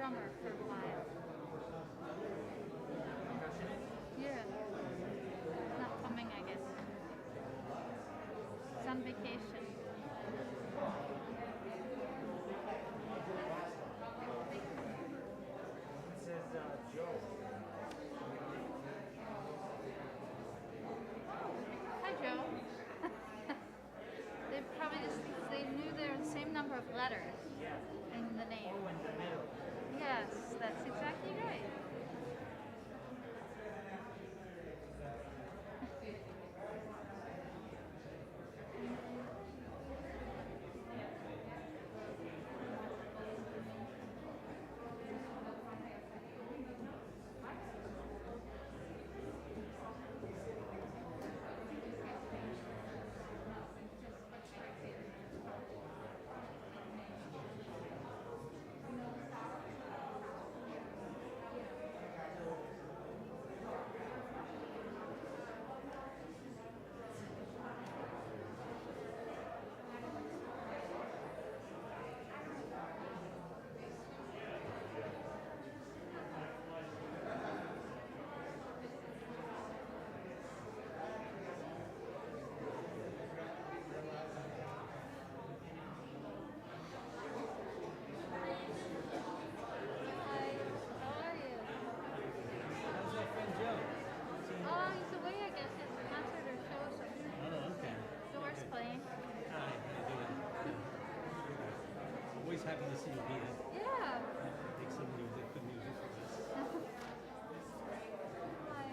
drummer for a while. Yeah. Not coming, I guess. He's on vacation. It says Joe. Hi, Joe. They knew there were the same number of letters Yeah. in the name. Oh, in the middle. Yes, that's exactly right. Hi, how are you? How's your friend Joe? Oh, he's away, I guess. His concert or show or something. Oh, okay. Doors playing. Hi, how you doing? Always happy to see you here. Yeah. Make some music, good music for us. Hi.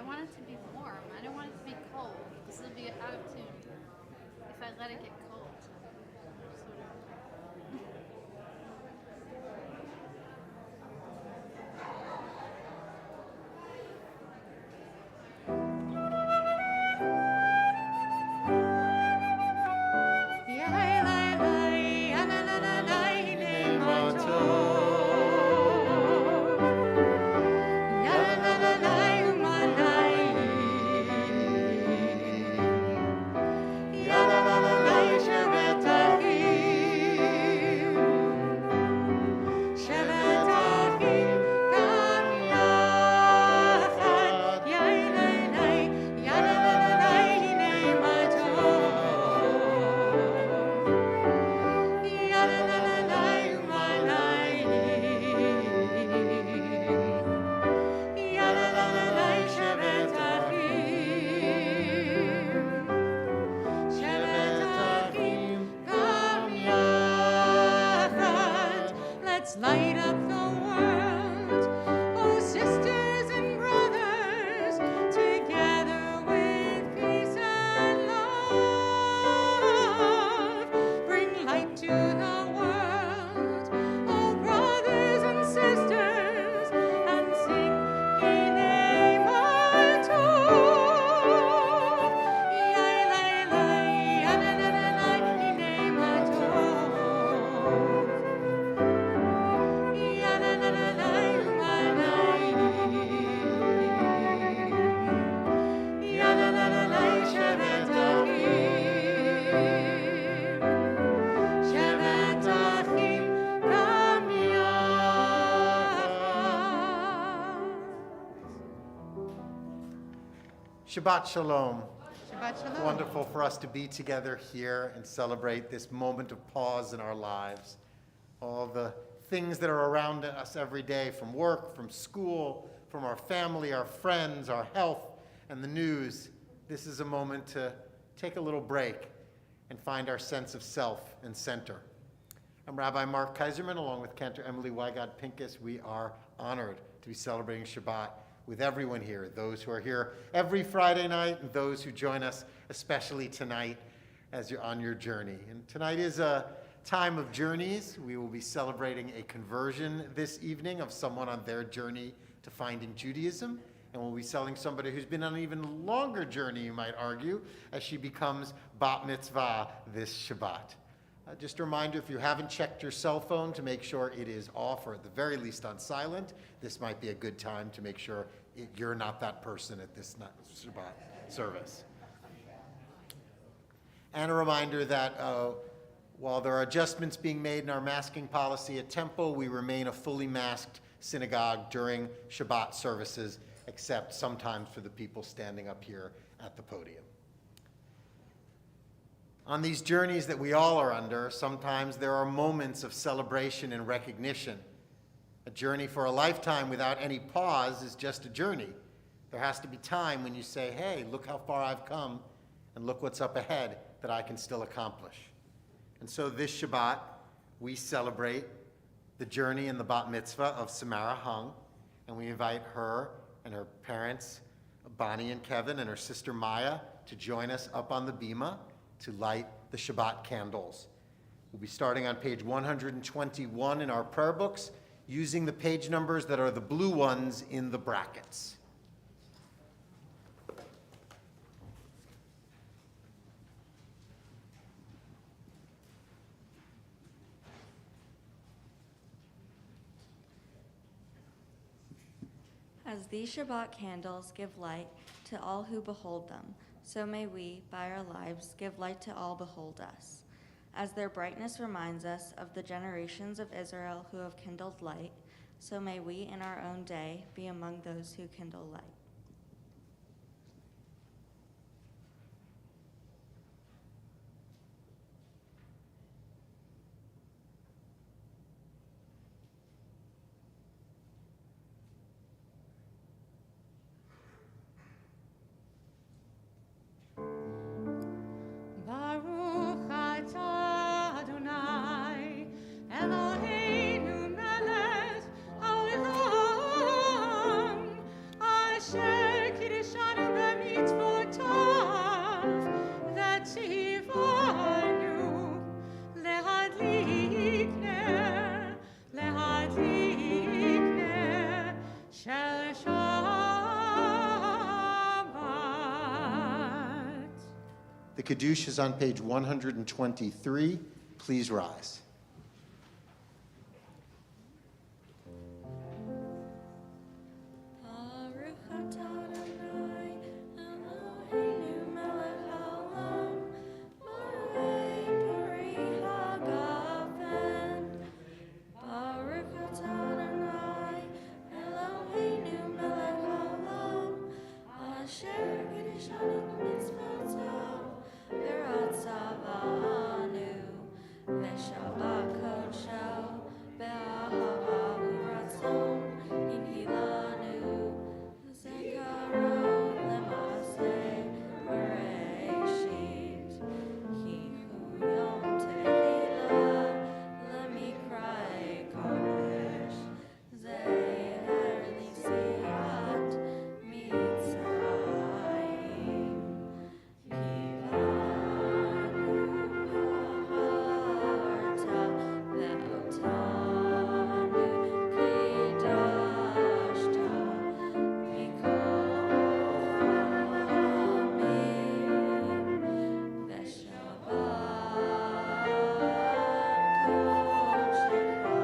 want it to be warm. I don't want it to be cold because it'll be out of tune if I let it get cold. Sort of. Light up the world, oh sisters and brothers, together with peace and love. Bring light to the world, oh brothers and sisters, and sing Hinei Matov. Yai lai lai, yana na na na, Hinei Matov. Shabbat Shalom. Shabbat Shalom. Wonderful for us to be together here and celebrate this moment of pause in our lives. All the things that are around us every day, from work, from school, from our family, our friends, our health, and the news. This is a moment to take a little break and find our sense of self and center. I'm Rabbi Mark Kaiserman, along with Cantor Emily Wygod-Pincus. We are honored to be celebrating Shabbat with everyone here, those who are here every Friday night and those who join us, especially tonight as you're on your journey. And tonight is a time of journeys. We will be celebrating a conversion this evening of someone on their journey to finding Judaism. And we'll be selling somebody who's been on an even longer journey, you might argue, as she becomes bat mitzvah this Shabbat. Just a reminder, if you haven't checked your cell phone to make sure it is off or at the very least on silent, this might be a good time to make sure you're not that person at this Shabbat service. And a reminder that while there are adjustments being made in our masking policy at Temple, we remain a fully masked synagogue during Shabbat services, except sometimes for the people standing up here at the podium. On these journeys that we all are under, sometimes there are moments of celebration and recognition. A journey for a lifetime without any pause is just a journey. There has to be time when you say, hey, look how far I've come, and look what's up ahead that I can still accomplish. And so this Shabbat, we celebrate the journey and the bat mitzvah of Samara Hung, and we invite her and her parents, Bonnie and Kevin, and her sister Maya, to join us up on the bima to light the Shabbat candles. We'll be starting on page 121 in our prayer books, using the page numbers that are the blue ones in the brackets. As these Shabbat candles give light to all who behold them, so may we, by our lives, give light to all behold us. As their brightness reminds us of the generations of Israel who have kindled light, so may we in our own day be among those who kindle light. Baruch atah Adonai, Eloheinu melech haolam, asher The Kiddush is on page 123. Please rise. Baruch atah Adonai, Eloheinu melech haolam, borei peri hagafen. Baruch atah Adonai, Eloheinu melech haolam, asher kiddushanu b'mitzvotav, v'ratzavanu, v'shabbat kodsho, be'ahava u'ratzon, inhilanu, zekaro lema'aseh bereshit. Hi hu yom tehillah lemikrai kodesh, zeher lisiat mitzrayim. Kivanu b'harta ve'otanu kidashta mikol ha'amim v'shabbat kodshecha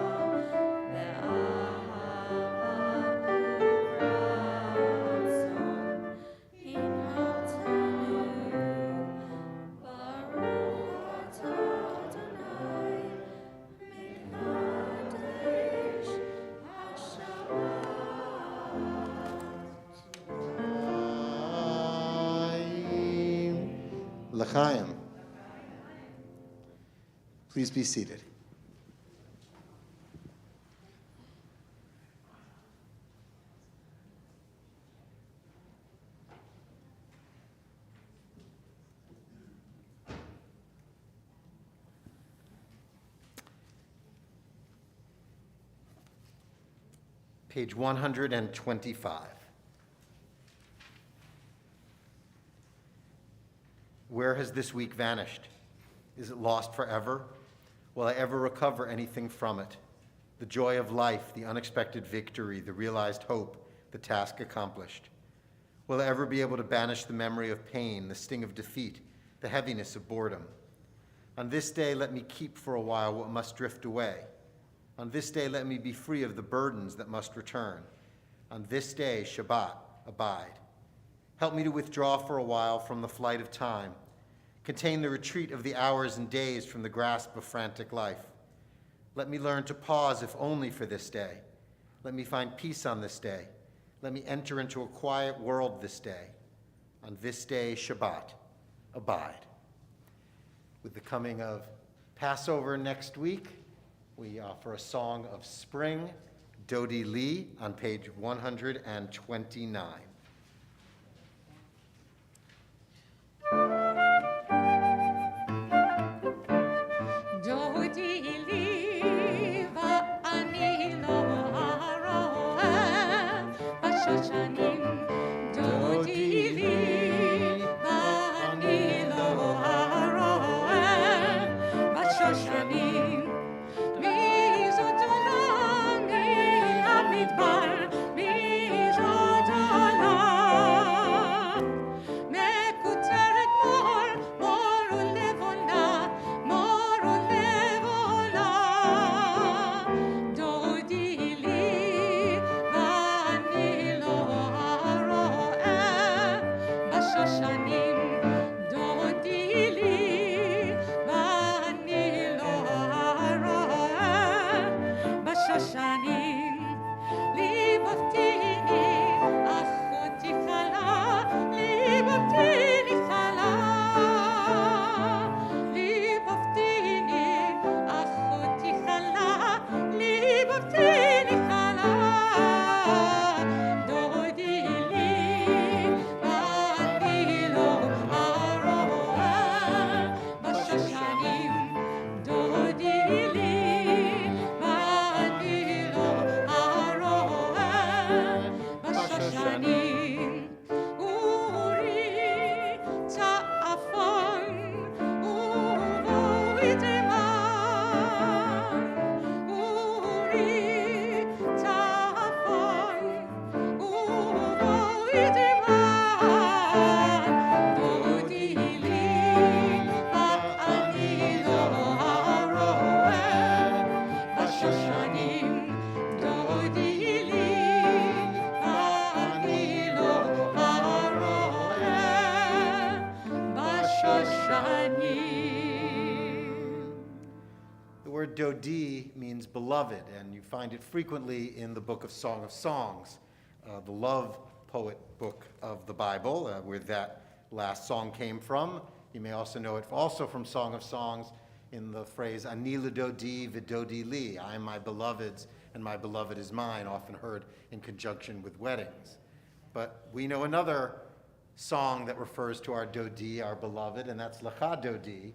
ve'ahava u'ratzon hinatanu. Baruch atah Adonai, Mekadesh HaShabbat. L'chaim. Please be seated. Page 125. Where has this week vanished? Is it lost forever? Will I ever recover anything from it? The joy of life, the unexpected victory, the realized hope, the task accomplished. Will I ever be able to banish the memory of pain, the sting of defeat, the heaviness of boredom? On this day, let me keep for a while what must drift away. On this day, let me be free of the burdens that must return. On this day, Shabbat, abide. Help me to withdraw for a while from the flight of time, contain the retreat of the hours and days from the grasp of frantic life. Let me learn to pause, if only for this day. Let me find peace on this day. Let me enter into a quiet world this day. On this day, Shabbat, abide. With the coming of Passover next week, we offer a song of spring, Dodi Lee, on page 129. דודי לי ואני לא הרואה בשושנים. דודי לי ואני לא הרואה בשושנים. מי זאת עולה מהמדבר, מי זאת עולה? מקוצרת מור, מור ולבונה, מור ולבונה. דודי לי ואני לא הרואה בשושנים. דודי לי ואני לא הרואה בשושנים. ליבבתיני אחותי חלה, ליבבתיני חלה. ליבבתיני אחותי חלה, ליבבתיני חלה. דודי לי ואני לא שנים. The word dodi means beloved, and you find it frequently in the book of Song of Songs, the love poet book of the Bible, where that last song came from. You may also know it also from Song of Songs in the phrase, Ani l'dodi v'dodi li, I am my beloved's and my beloved is mine, often heard in conjunction with weddings. But we know another song that refers to our dodi, our beloved, and that's Lecha Dodi,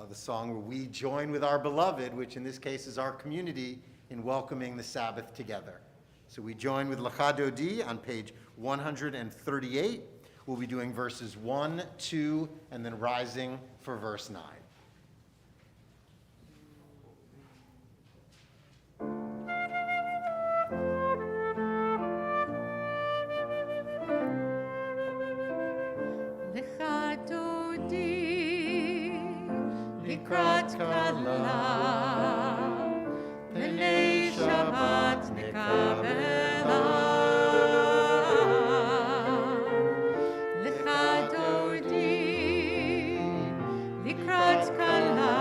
the song where we join with our beloved, which in this case is our community, in welcoming the Sabbath together. So we join with Lecha Dodi on page 138. We'll be doing verses 1, 2, and then rising for verse 9. לך דודי לקראת כלה, פני שבת נקבלה. לך דודי לקראת כלה,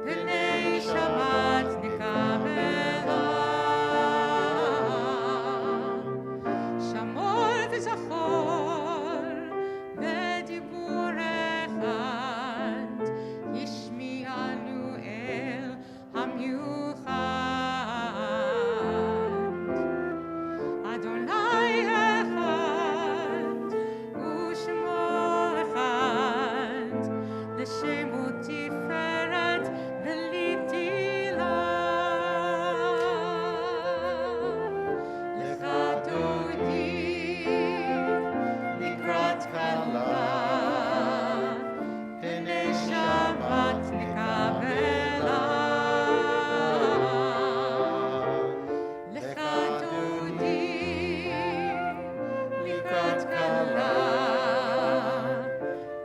פני שבת נקבלה. שמור וזכור בדיבור אחד, השמיענו אל המיוחד. אדוני אחד ושמו אחד, לשם ותפארת בלי תילה. לך דודי לקראת כלה, פני שבת נקבלה. לך דודי לקראת כלה,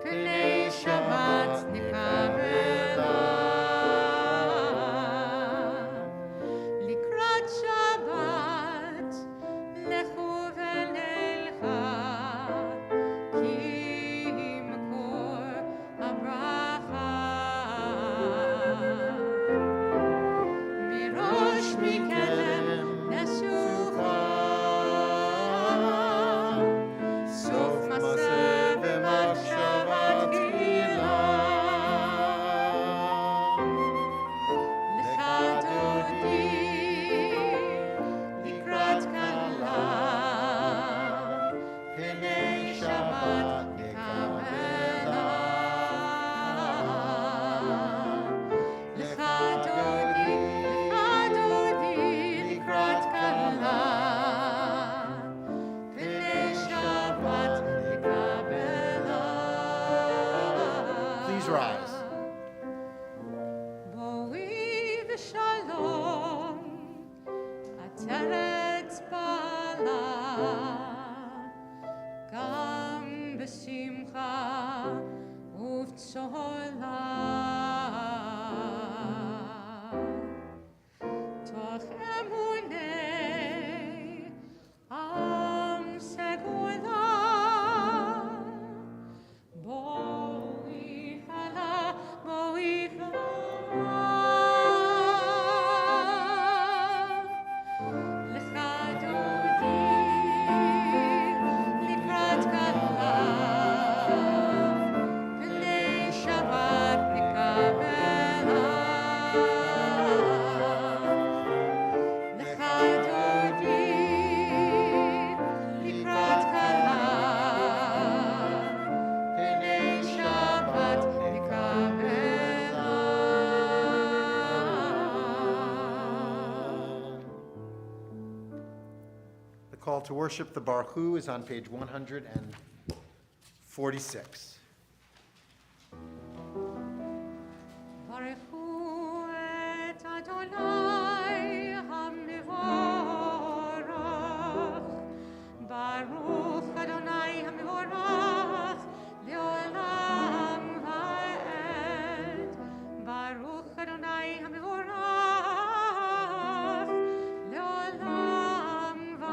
פני שבת נקבלה. לקראת שבת לכו ונלכה, כי מקור הברכה. מראש מכלם נסוכה, סוף מעשה ומחשבה תחילה. לך דודי לקראת כלה, פני שבת נקבלה. לך דודי לקראת כלה, פני שבת נקבלה. Please rise. בואי ושלום, עטרת בעלה, גם בשמחה ובצהלה. תוך אמוני עם סגולה, בואי הלאה, בואי הלאה. לך דודי לקראת כלה, פני שבת נקבלה. לך דודי לקראת כלה, פני שבת נקבלה. The call to worship the Baruch is on page 146. ברכו את אדוני המבורך, ברוך אדוני המבורך לעולם ועד. ברוך אדוני המבורך לעולם ועד.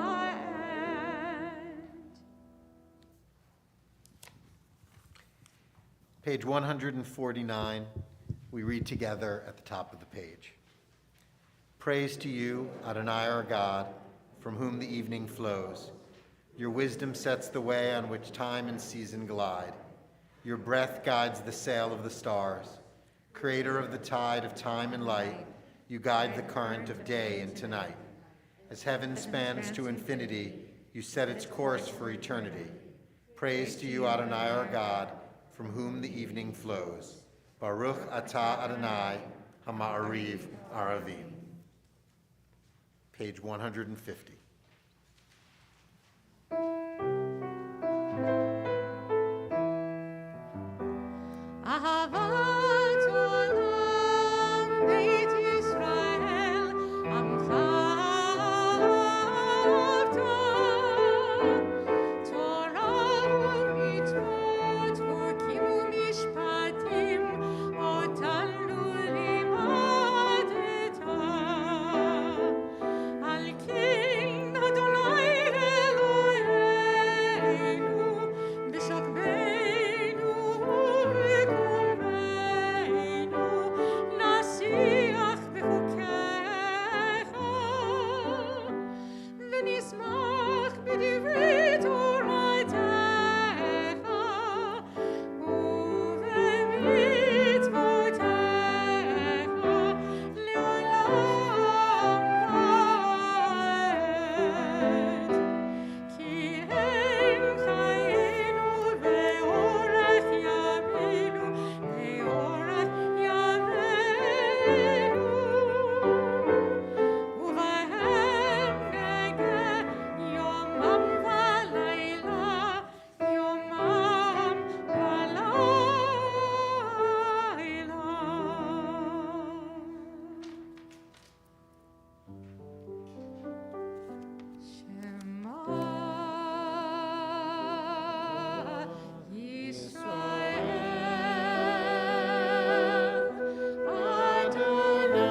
Page 149, we read together at the top of the page. Praise to you, Adonai our God, from whom the evening flows. Your wisdom sets the way on which time and season glide. Your breath guides the sail of the stars. Creator of the tide of time and light, you guide the current of day into night. As heaven spans to infinity, you set its course for eternity. Praise to you, Adonai our God, from whom the evening flows. Baruch atah Adonai, ha'ma'ariv aravim. Page 150. אהבת עולם בית ישראל עמך אהבת תורה ומצוות חוקים ומשפטים אותנו לימדת על כן אדוני אלוהינו בשוכבנו ובקומנו נשיח בחוקיך ונשמח בדברי תורתך ובמצוותיך לעולם ועד. כי הם חיינו ואורך ימינו, ואורך ימינו, ובהם נגע יומם ולילה, יומם ולילה. שמע ישראל, אדוני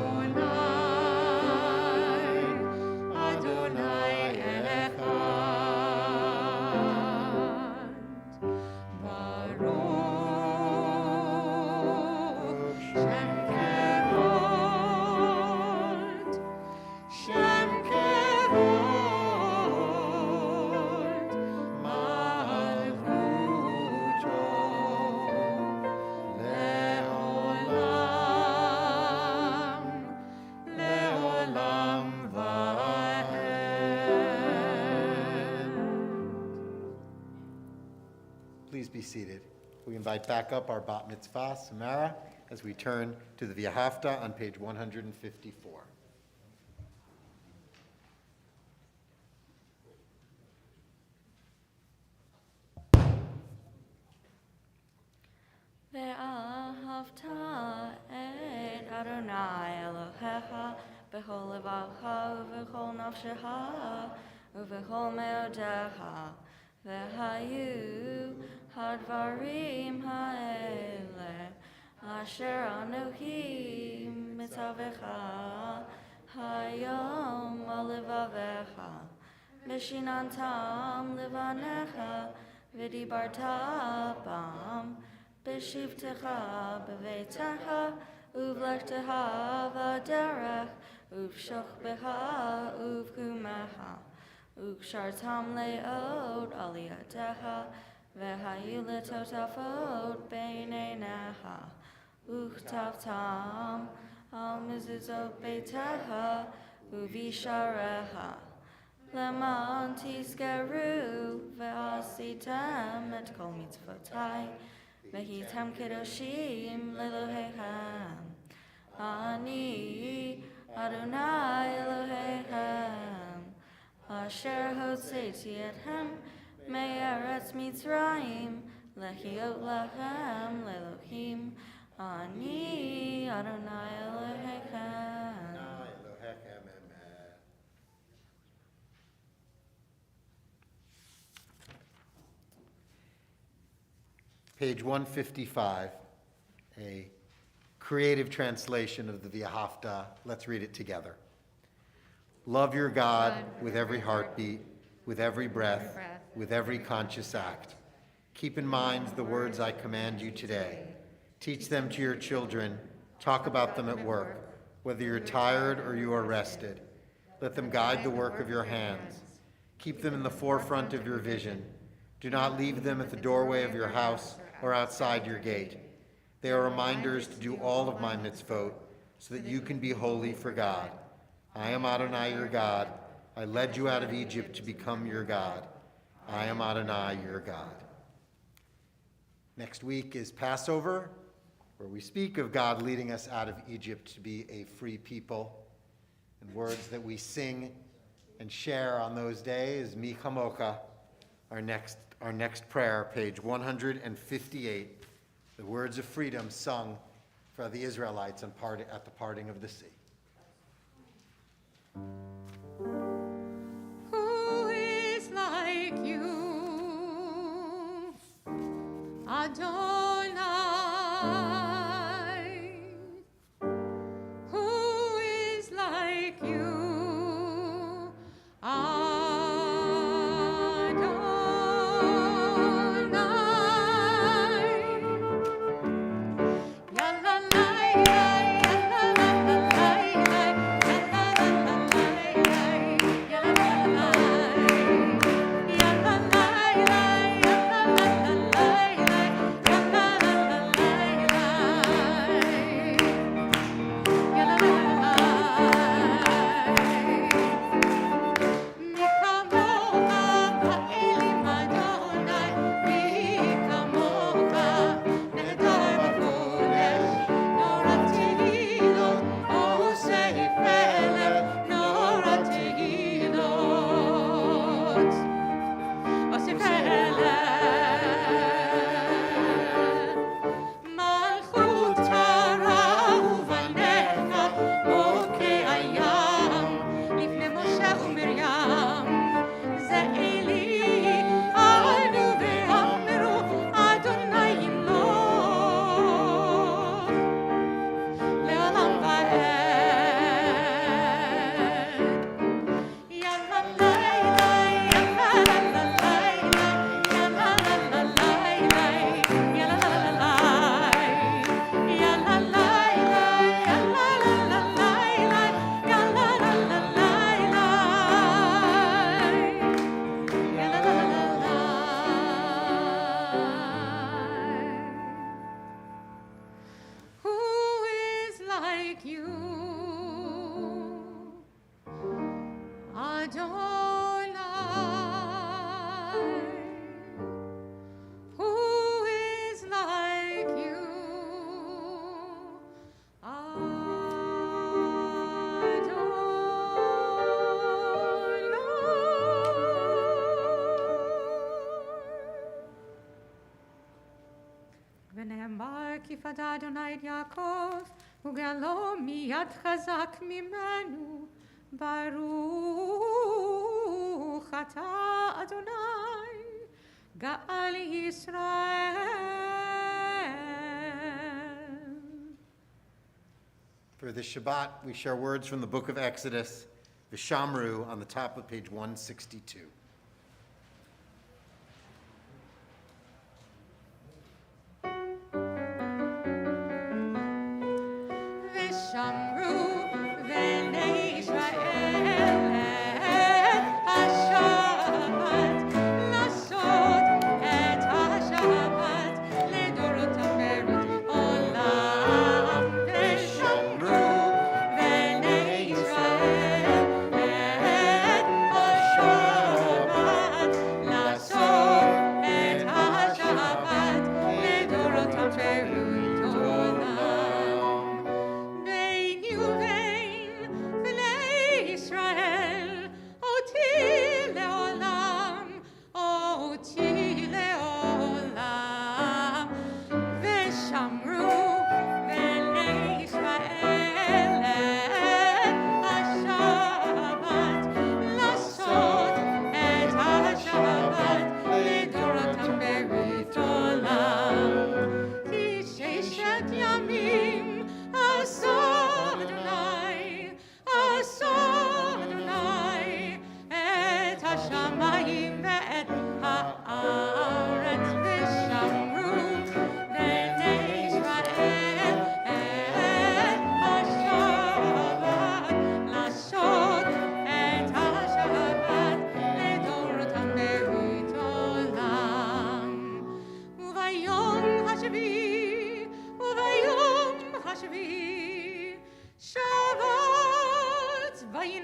אלוהינו, אדוני אחד. ברוך שם כבוד, שם כבוד, מלכותו לעולם, לעולם ועד. Please be seated. We invite back up our bat mitzvah, Samara, as we turn to the V'ahavta on page 154. ואהבת את אדוני אלוהיך בכל לבבך ובכל נפשך ובכל מאודיך. והיו הדברים האלה אשר אנוכי מצווך היום על לבביך. ושיננתם לבניך ודיברת בם בשבתך בביתך ובלכתך בדרך ובשוכבך ובקומך וקשרתם לאות על ידיך והיו לטוטפות בין עיניך וכתבתם על מזוזות ביתך ובשעריך למען תזכרו ועשיתם את כל מצוותי והייתם קדושים לאלוהיכם. אני אדוני אלוהיכם אשר הוצאתי אתכם מארץ מצרים להיות לכם לאלוהים. אני אדוני אלוהיכם. Page 155, a creative translation of the V'ahavta. Let's read it together. Love your God with every heartbeat, with every breath, with every conscious act. Keep in mind the words I command you today. Teach them to your children. Talk about them at work, whether you're tired or you are rested. Let them guide the work of your hands. Keep them in the forefront of your vision. Do not leave them at the doorway of your house or outside your gate. They are reminders to do all of my mitzvot, so that you can be holy for God. I am Adonai your God. I led you out of Egypt to become your God. I am Adonai your God. Next week is Passover, where we speak of God leading us out of Egypt to be a free people. And words that we sing and share on those days, Mi Chamocha, our next prayer, page 158, the words of freedom sung for the Israelites at the parting of the sea. Who is like you, Adonai? Who is like you, ונאמר כי פדה אדוני את יעקב, וגאלו מיד חזק ממנו. ברוך אתה אדוני, גאל ישראל. For the Shabbat, we share words from the book of Exodus, the Shamru, on the top of page 162. ושמרו בני ישראל את השבת, לעשות את השבת לדורות עברו עולם. ושמרו בני ישראל את השבת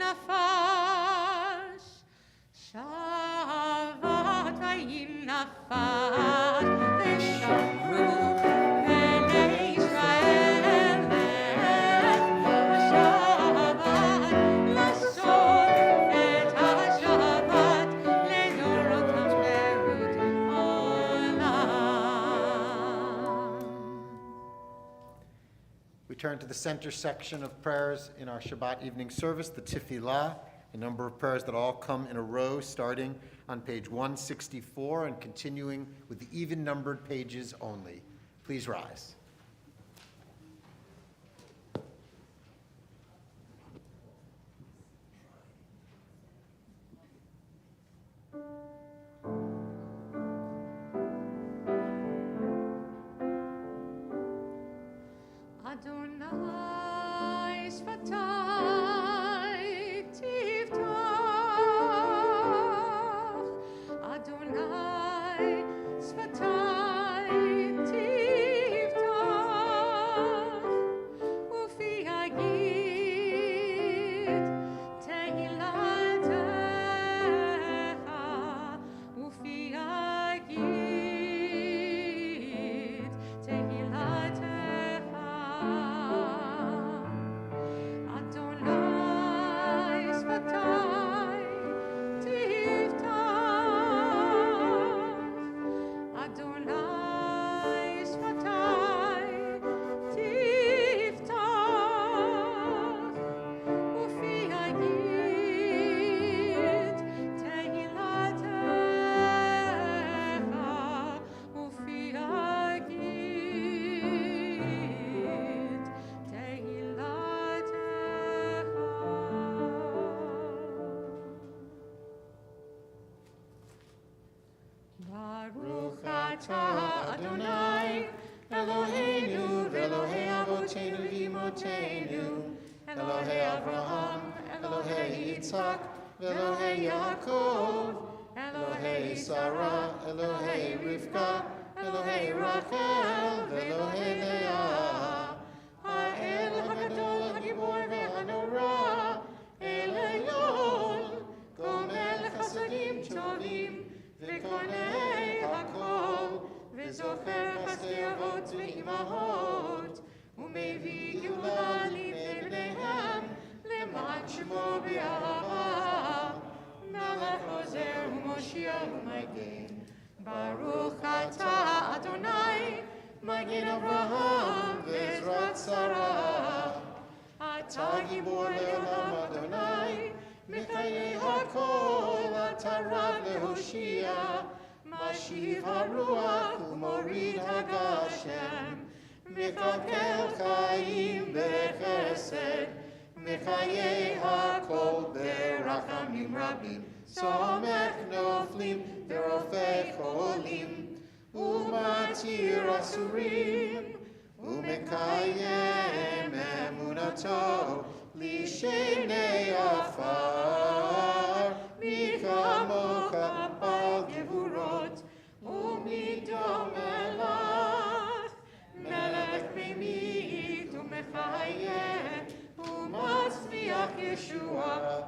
nafesh. Shabbat vayinafesh. V'shamru bnei Yisrael Shabbat לעשות את השבת לדורותם חירות עולם. We turn to the center section of prayers in our Shabbat evening service, the Tefillah, a number of prayers that all come in a row, starting on page 164 and continuing with the even-numbered pages only. Please rise. Adonai sfatai tiftach. Adonai sfatai tiftach. Ufi hagid tehilatecha. Ufi hagid tehilatecha. Adonai sfatai tiftach. Adonai sfatai tiftach. Ufi hagid tehilatecha. Ufi hagid Baruch atah Adonai Eloheinu v'Elohei Avoteinu v'Imotenu Elohei Avraham, Elohei Yitzhak, v'Elohei Yaakov Elohei Sarah, Elohei Rivka, Elohei Rachel, v'Elohei Leah Ha'el HaGadol HaGibor v'Hanora El Elyon Gomel Chasadim Tovim וכל הכל, וזוכר חסדי אבות ואימהות, ומביא גאולה לבני בניהם, למען שמו באהבה, מלך עוזר ומושיע ומגן. ברוך אתה אדוני, מגן אברהם ועזרת שרה. אתה גיבור לעולם אדוני, מחיי הכל אתה רב להושיע, משיב הרוח ומוריד הגשם, מקלקל חיים בחסד, מחיי הכל ברחמים רבים, סומך נופלים ורופא חולים, ומתיר אסורים, ומקיים אמונתו לשני עפר, מי כמוך בעל גבורות, ומי דומה לך, מלך ממית ומחיה, ומצמיח ישועה,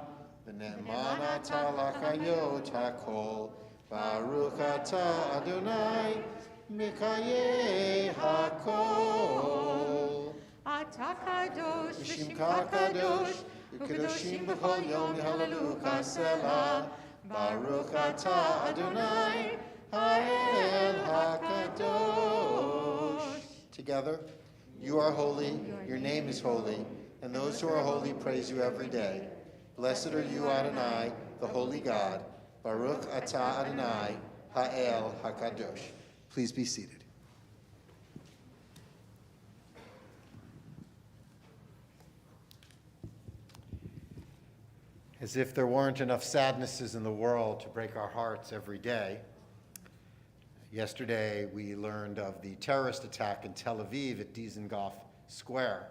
ונאמן אתה לחיות הכל, ברוך אתה אדוני, מחיי הכל. אתה קדוש ושמך קדוש, וקדושים בכל יום יהללוך סלה. ברוך אתה אדוני, האל הקדוש. Together, you are holy, your name is holy, and those who are holy praise you every day. Blessed are you, Adonai, the holy God. Baruch atah Adonai, ha'el hakadosh. Please be seated. As if there weren't enough sadnesses in the world to break our hearts every day, yesterday we learned of the terrorist attack in Tel Aviv at Dizengoff Square.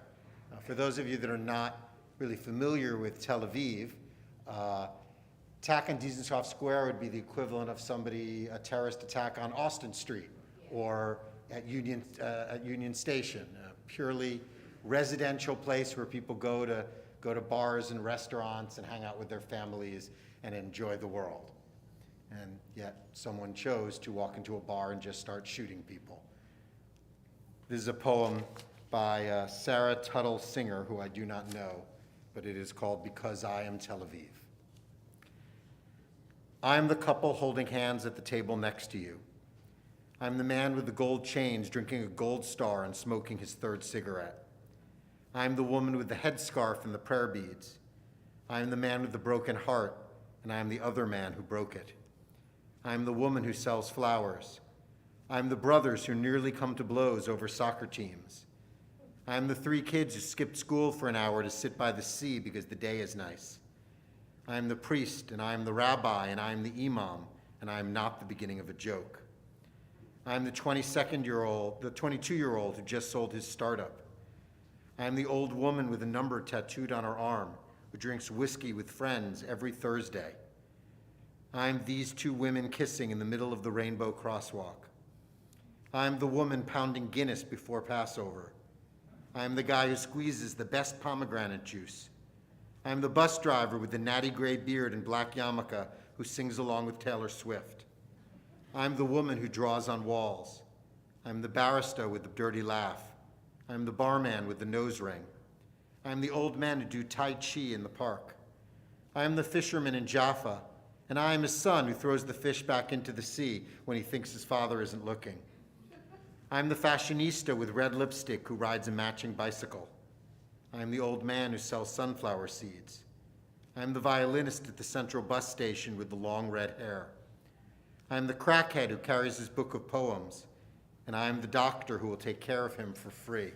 For those of you that are not really familiar with Tel Aviv, attack on Dizengoff Square would be the equivalent of a terrorist attack on Austin Street or at Union Station, purely residential place where people go to bars and restaurants and hang out with their families and enjoy the world. And yet someone chose to walk into a bar and just start shooting people. This is a poem by Sarah Tuttle Singer, who I do not know, but it is called Because I Am Tel Aviv. I'm the couple holding hands at the table next to you. I'm the man with the gold chains drinking a gold star and smoking his third cigarette. I'm the woman with the headscarf and the prayer beads. I'm the man with the broken heart, and I am the other man who broke it. I'm the woman who sells flowers. I'm the brothers who nearly come to blows over soccer teams. I'm the 3 kids who skipped school for an hour to sit by the sea because the day is nice. I'm the priest, and I'm the rabbi, and I'm the imam, and I'm not the beginning of a joke. I'm the 22-year-old who just sold his startup. I'm the old woman with a number tattooed on her arm who drinks whiskey with friends every Thursday. I'm these 2 women kissing in the middle of the rainbow crosswalk. I'm the woman pounding Guinness before Passover. I'm the guy who squeezes the best pomegranate juice. I'm the bus driver with the natty gray beard and black yarmulke who sings along with Taylor Swift. I'm the woman who draws on walls. I'm the barrister with the dirty laugh. I'm the barman with the nose ring. I'm the old men who do Tai Chi in the park. I am the fisherman in Jaffa, and I am his son who throws the fish back into the sea when he thinks his father isn't looking. I'm the fashionista with red lipstick who rides a matching bicycle. I'm the old man who sells sunflower seeds. I'm the violinist at the central bus station with the long red hair. I'm the crackhead who carries his book of poems, and I'm the doctor who will take care of him for free.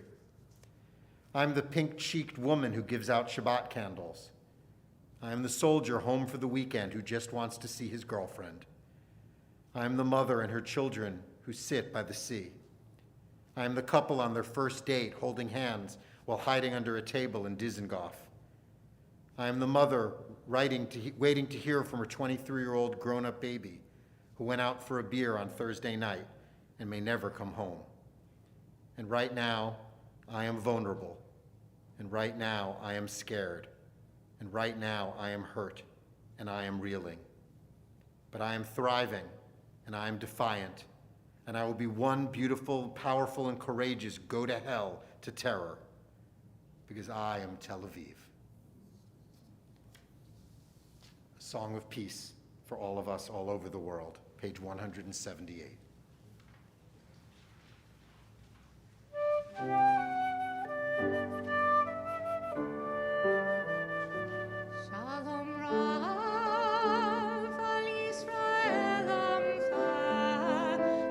I'm the pink-cheeked woman who gives out Shabbat candles. I'm the soldier home for the weekend who just wants to see his girlfriend. I'm the mother and her children who sit by the sea. I'm the couple on their first date holding hands while hiding under a table in Dizengoff. I'm the mother waiting to hear from her 23-year-old grown-up baby who went out for a beer on Thursday night and may never come home. And right now, I am vulnerable. And right now, I am scared. And right now, I am hurt, and I am reeling. But I am thriving, and I am defiant, and I will be one beautiful, powerful, and courageous go to hell to terror, because I am Tel Aviv. A song of peace for all of us all over the world, page 178. Shalom Rav al Yisrael Amcha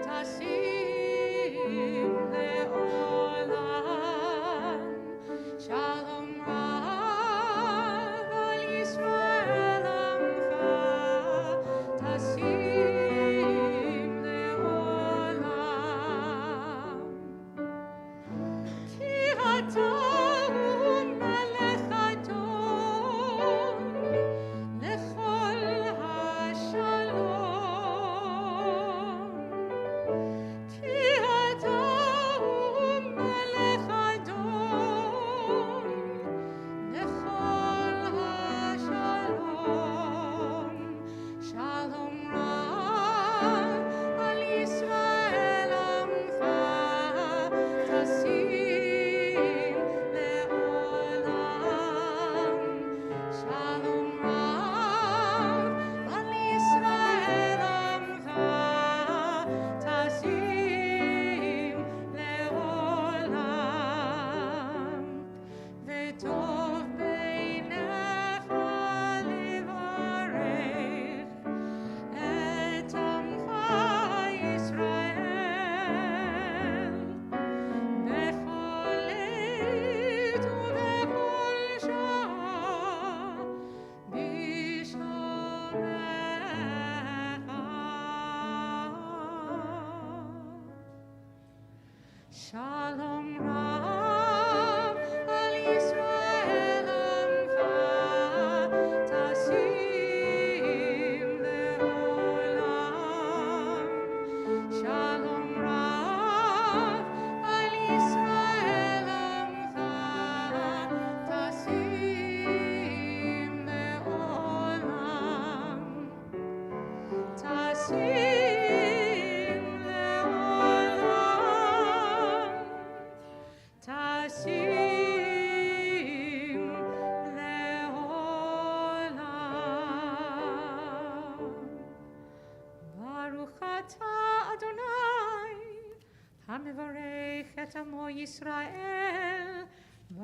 Tashim Le'olam. Shalom Rav al Yisrael Amcha Tashim Le'olam. את עמו ישראל בשלום.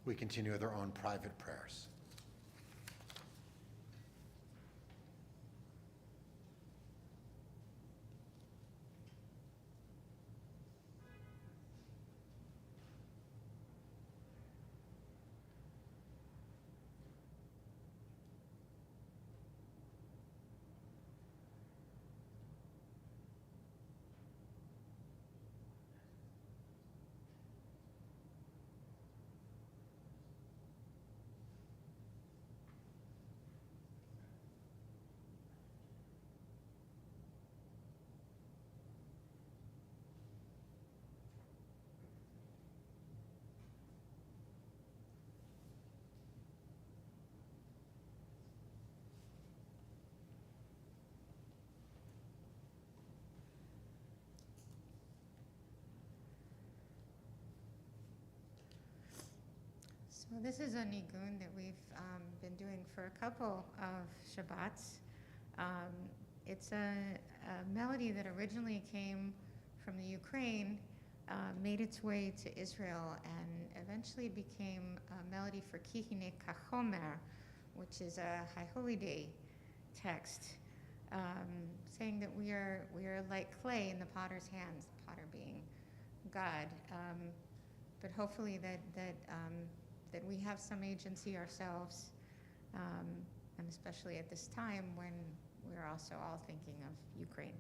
We continue with our own private prayers. So this is a nigun that we've been doing for a couple of Shabbats. It's a melody that originally came from the Ukraine, made its way to Israel, and eventually became a melody for Kihine Kachomer, which is a High Holy Day text, saying that we are like clay in the potter's hands, the potter being God. But hopefully that we have some agency ourselves, and especially at this time when we're also all thinking of Ukraine.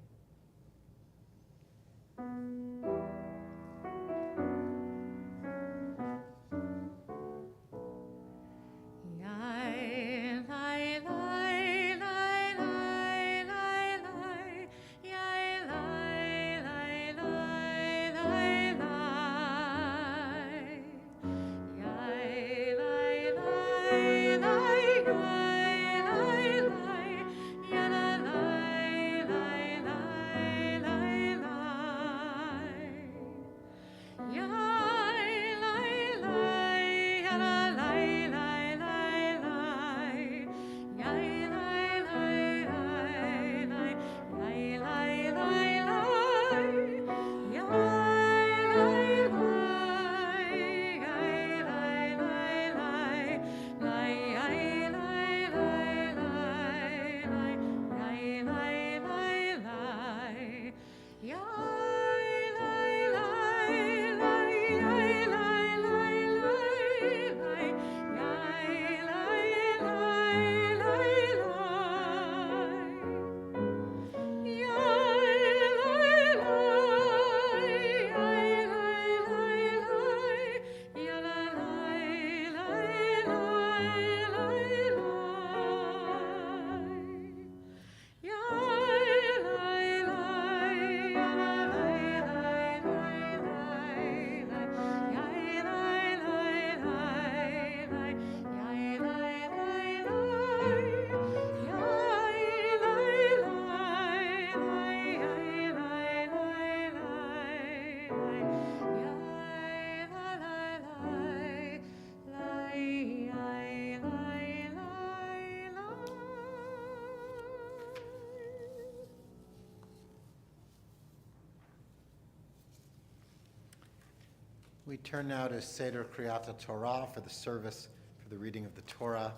We turn now to Seder Kriyat Torah for the service for the reading of the Torah.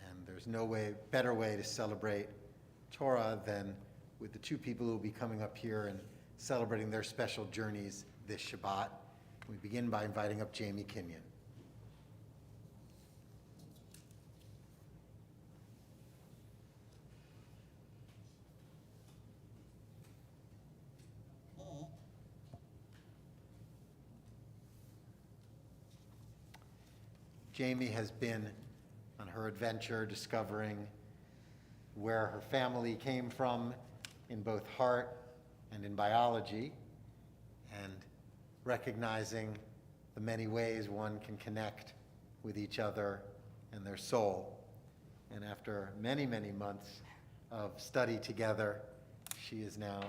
And there's no better way to celebrate Torah than with the two people who will be coming up here and celebrating their special journeys this Shabbat. We begin by inviting up Jamie Kenyon. Jamie has been on her adventure discovering where her family came from in both heart and in biology, and recognizing the many ways one can connect with each other and their soul. And after many, many months of study together, she is now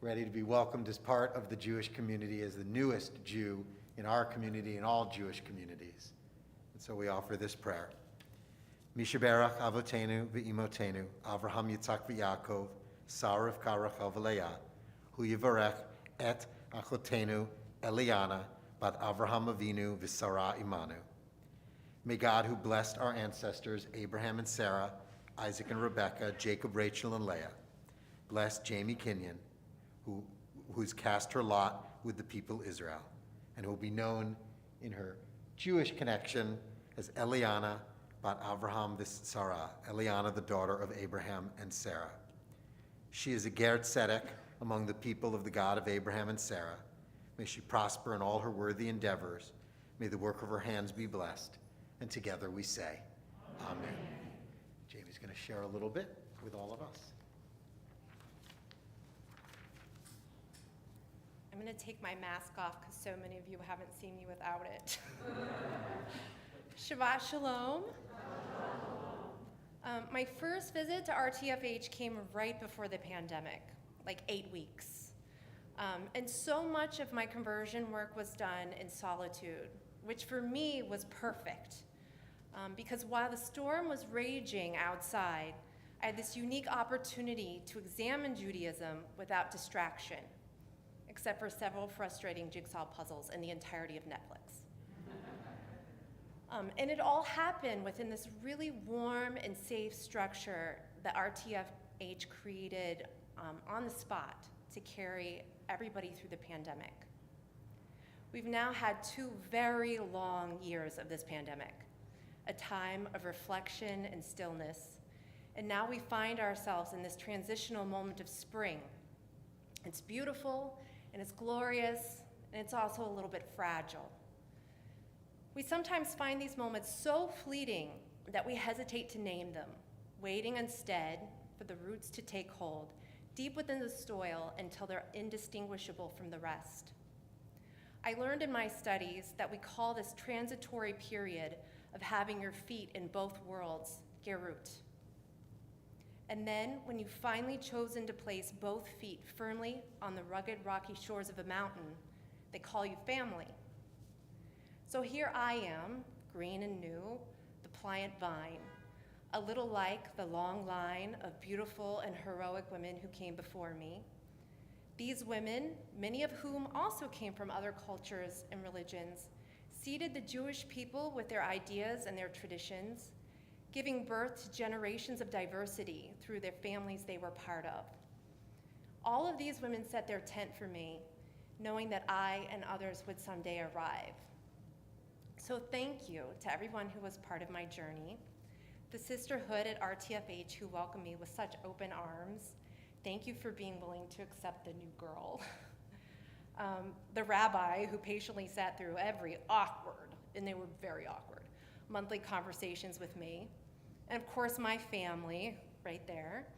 ready to be welcomed as part of the Jewish community, as the newest Jew in our community and all Jewish communities. And so we offer this prayer. Mishaberach Avotenu v'Imotenu, Avraham Yitzhak v'Yaakov, Sar Rivka Rachel v'Leah, hu yivarech et achotenu Eliana bat Avraham Avinu v'Sarah imanu. May God, who blessed our ancestors, Abraham and Sarah, Isaac and Rebekah, Jacob, Rachel, and Leah, bless Jamie Kenyon, who's cast her lot with the people Israel, and who will be known in her Jewish connection as Eliana bat Avraham v'Sarah, Eliana, the daughter of Abraham and Sarah. She is a Ger Tzedek among the people of the God of Abraham and Sarah. May she prosper in all her worthy endeavors. May the work of her hands be blessed. And together we say, Amen. Jamie's going to share a little bit with all of us. I'm going to take my mask off because so many of you haven't seen me without it. Shabbat Shalom. My first visit to RTFH came right before the pandemic, like 8 weeks. And so much of my conversion work was done in solitude, which for me was perfect. Because while the storm was raging outside, I had this unique opportunity to examine Judaism without distraction, except for several frustrating jigsaw puzzles and the entirety of Netflix. And it all happened within this really warm and safe structure that RTFH created on the spot to carry everybody through the pandemic. We've now had 2 very long years of this pandemic, a time of reflection and stillness, and now we find ourselves in this transitional moment of spring. It's beautiful, and it's glorious, and it's also a little bit fragile. We sometimes find these moments so fleeting that we hesitate to name them, waiting instead for the roots to take hold deep within the soil until they're indistinguishable from the rest. I learned in my studies that we call this transitory period of having your feet in both worlds gerut. And then, when you've finally chosen to place both feet firmly on the rugged, rocky shores of a mountain, they call you family. So here I am, green and new, the pliant vine, a little like the long line of beautiful and heroic women who came before me. These women, many of whom also came from other cultures and religions, seeded the Jewish people with their ideas and their traditions, giving birth to generations of diversity through their families they were part of. All of these women set their tent for me, knowing that I and others would someday arrive. So thank you to everyone who was part of my journey, the sisterhood at RTFH who welcomed me with such open arms. Thank you for being willing to accept the new girl. The rabbi who patiently sat through every awkward, and they were very awkward, monthly conversations with me. And of course my family, right there,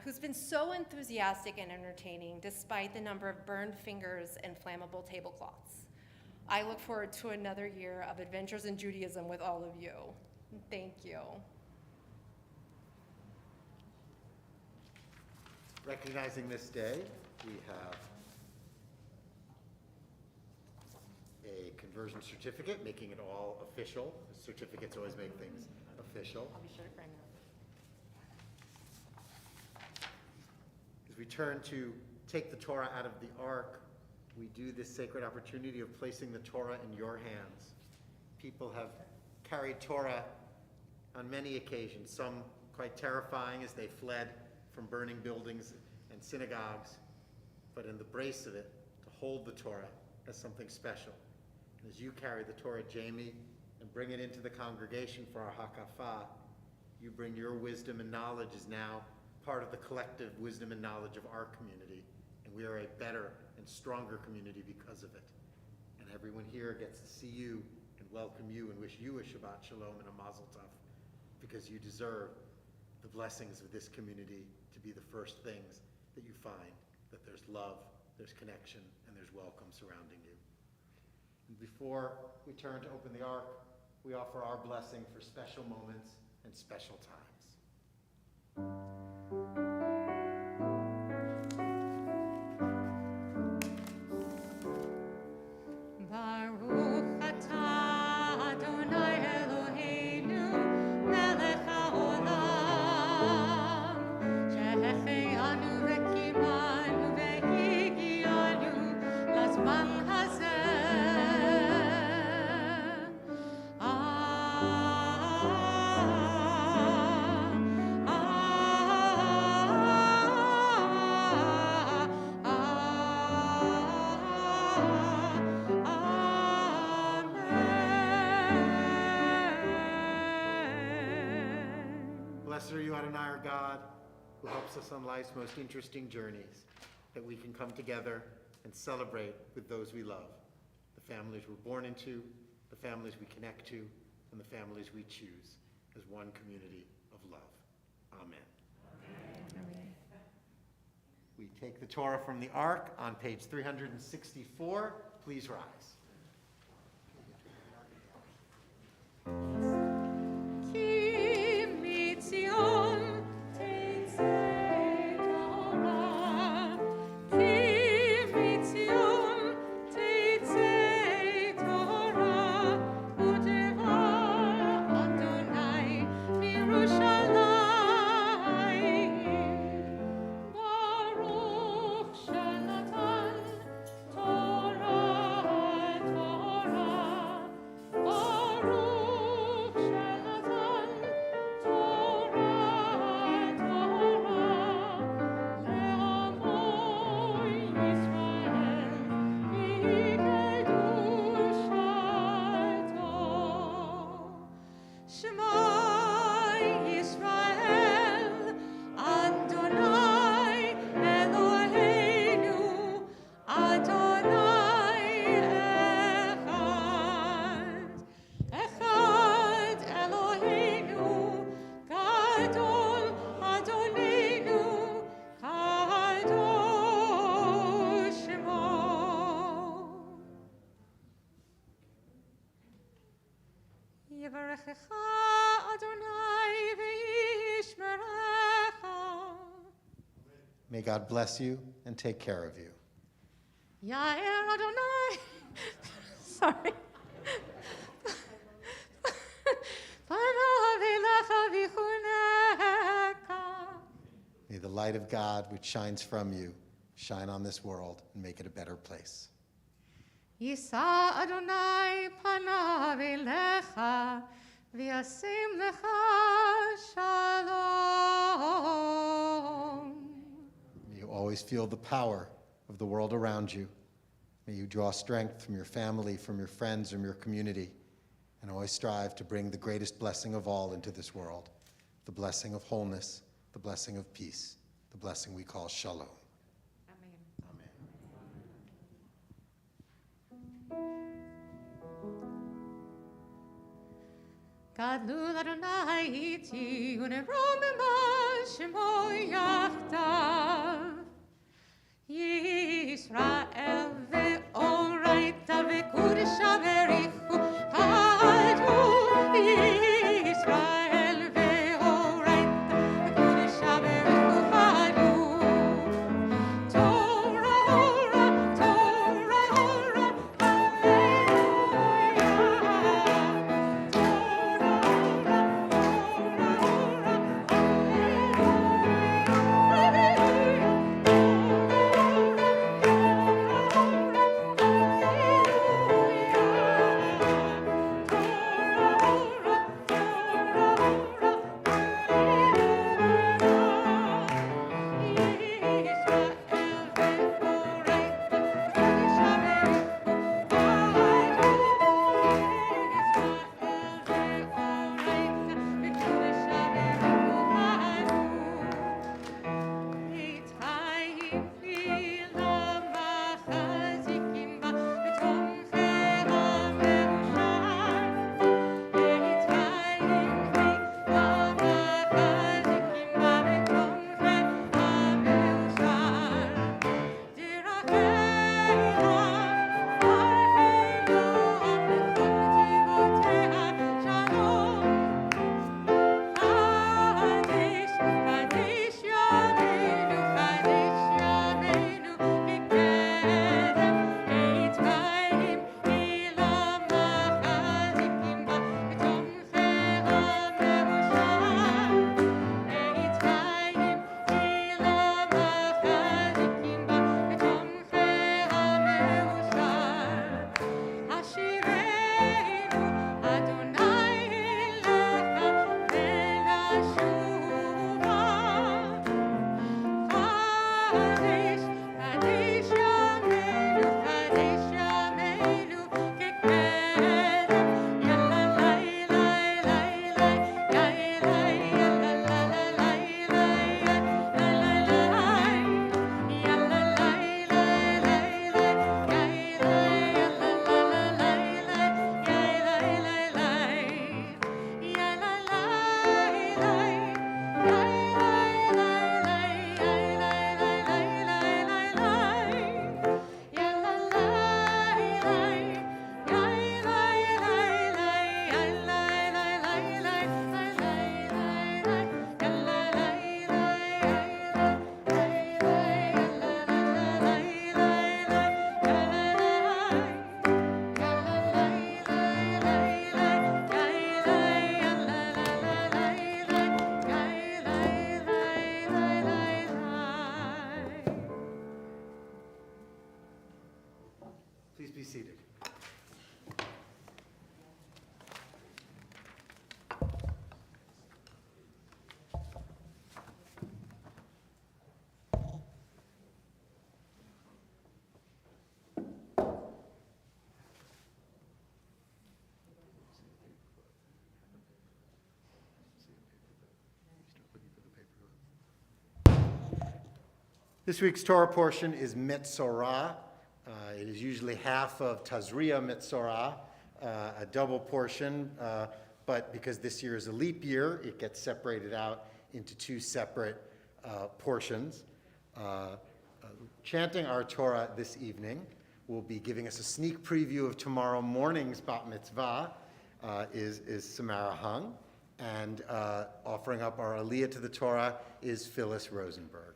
who's been so enthusiastic and entertaining despite the number of burned fingers and flammable tablecloths. I look forward to another year of adventures in Judaism with all of you. Thank you. Recognizing this day, we have a conversion certificate, making it all official. Certificates always make things official. I'll be sure to frame it. As we turn to take the Torah out of the ark, we do this sacred opportunity of placing the Torah in your hands. People have carried Torah on many occasions, some quite terrifying as they fled from burning buildings and synagogues, but in the brace of it, to hold the Torah as something special. And as you carry the Torah, Jamie, and bring it into the congregation for our Hakafah, you bring your wisdom and knowledge is now part of the collective wisdom and knowledge of our community, and we are a better and stronger community because of it. And everyone here gets to see you and welcome you and wish you a Shabbat Shalom and a Mazel Tov, because you deserve the blessings of this community to be the first things that you find, that there's love, there's connection, and there's welcome surrounding you. And before we turn to open the ark, we offer our blessing for special moments and special times. Baruch atah Adonai Eloheinu melech haolam, shehecheanu Blessed are you, Adonai, our God, who helps us on life's most interesting journeys, that we can come together and celebrate with those we love, the families we're born into, the families we connect to, and the families we choose as one community of love. Amen. We take the Torah from the Ark on page 364. Please rise. Ki mitzion teitzei Torah, ki mitzion teitzei Torah, u'devar Adonai miYerushalayim. Baruch shenatan Torah, Torah. Baruch shenatan Torah, Torah. Le'amo Yisrael v'kedushato. Shema Yisrael, Adonai Eloheinu, Adonai Echad. Echad Eloheinu, Gadol Adonenu, Kadosh Shemo. Yevarechecha Adonai v'yishmerecha. May God bless you and take care of you. Yair Adonai. Sorry. Panav elecha v'chuneka. May the light of God, which shines from you, shine on this world and make it a better place. Yisa Adonai panav elecha v'yasim lecha shalom. May you always feel the power of the world around you. May you draw strength from your family, from your friends, from your community, and always strive to bring the greatest blessing of all into this world, the blessing of wholeness, the blessing of peace, the blessing we call shalom. Amen. Amen. Gadlu Adonai iti uneromima shemo yachtav. Yisrael ve'oraita ve'kudesha ve'richu kadu. Yisrael ve'oraita ve'kudesha ve'richu kadu. Torah, ora, Torah, ora, hallelujah. Hallelujah. This week's Torah portion is Metzorah. It is usually half of Tazria Metzorah, a double portion, but because this year is a leap year, it gets separated out into two separate portions. Chanting our Torah this evening will be giving us a sneak preview of tomorrow morning's Bat Mitzvah, is Samara Hung, and offering up our Aliyah to the Torah is Phyllis Rosenberg.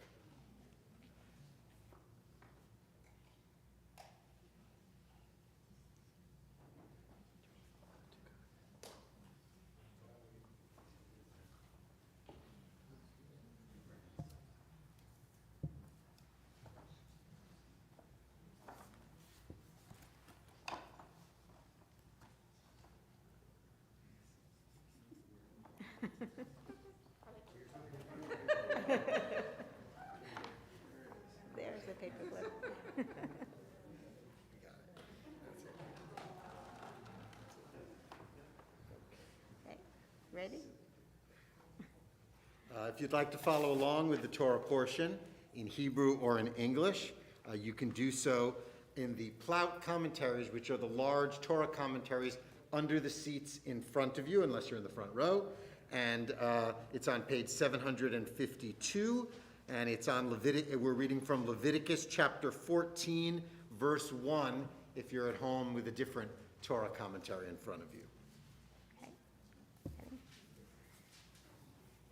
There's the paperclip. Okay, ready? If you'd like to follow along with the Torah portion in Hebrew or in English, you can do so in the Plout commentaries, which are the large Torah commentaries under the seats in front of you, unless you're in the front row. And it's on page 752, and it's on we're reading from Leviticus chapter 14, verse 1, if you're at home with a different Torah commentary in front of you.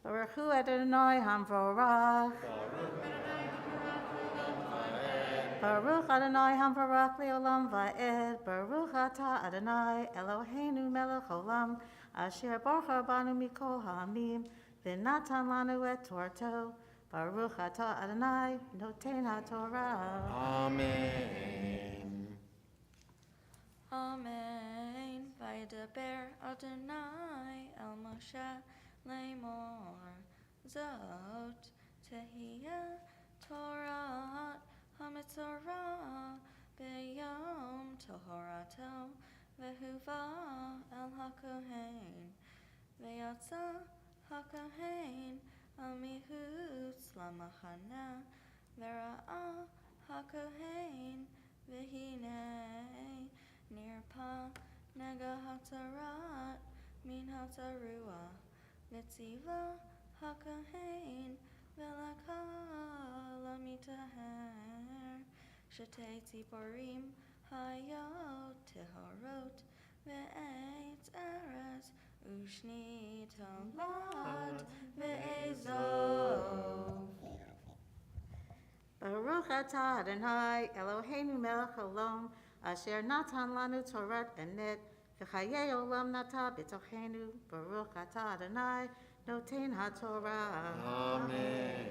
Baruch Hu Adonai Hamvorach. Baruch Adonai Hamvorach Leolam Va'ed. Baruch Atah Adonai Eloheinu Melech Olam Asher Borcha Banu Mikol Ha'amim V'natan Lanu Et Torto. Baruch Atah Adonai Noten HaTorah. Amen. Amen. Vaydaber Adonai El Moshe Lemor Zot Tehiyah Torah HaMetzorah B'yom Tohorato Vehuva El HaKohen V'yatza HaKohen Al Mihutz Lamachana V'ra'a HaKohen V'hinei Nirpa Nega HaTarat Min HaTarua V'tziva HaKohen V'laka Lamitaher Shetei Tziporim Hayot Tehorot Ve'etz Eretz Ushni Tolad Ve'ezov. Baruch Atah Adonai Eloheinu Melech Olam Asher Natan Lanu Torah Emet V'chayei Olam Nata B'tochenu. Baruch Atah Adonai Noten HaTorah. Amen.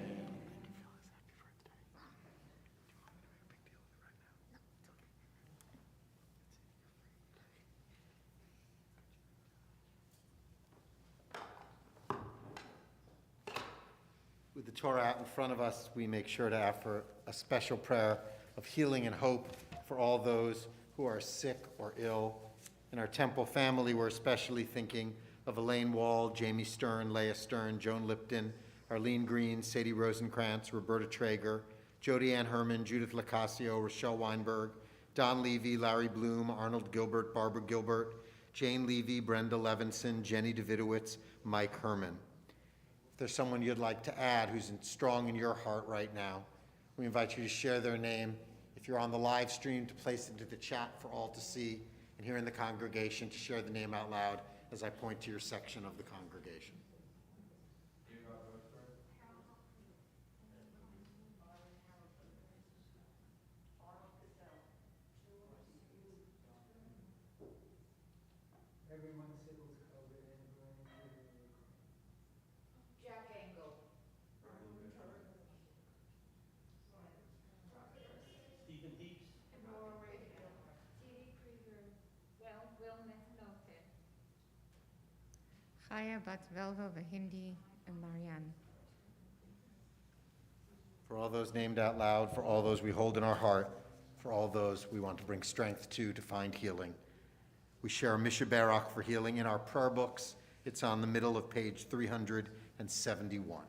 With the Torah out in front of us, we make sure to offer a special prayer of healing and hope for all those who are sick or ill. In our temple family, we're especially thinking of Elaine Wall, Jamie Stern, Leah Stern, Joan Lipton, Arlene Green, Sadie Rosenkrantz, Roberta Traeger, Jody Ann Herman, Judith Lacasio, Rochelle Weinberg, Don Levy, Larry Bloom, Arnold Gilbert, Barbara Gilbert, Jane Levy, Brenda Levinson, Jenny Davidowitz, Mike Herman. If there's someone you'd like to add who's strong in your heart right now, we invite you to share their name. If you're on the live stream, to place it into the chat for all to see, and here in the congregation to share the name out loud as I point to your section of the congregation. Everyone sick with COVID and Stephen Deeps. Chaya Bat Velva Vahindi and Marianne. For all those named out loud, for all those we hold in our heart, for all those we want to bring strength to find healing. We share a Misha Barak for healing in our prayer books. It's on the middle of page 371.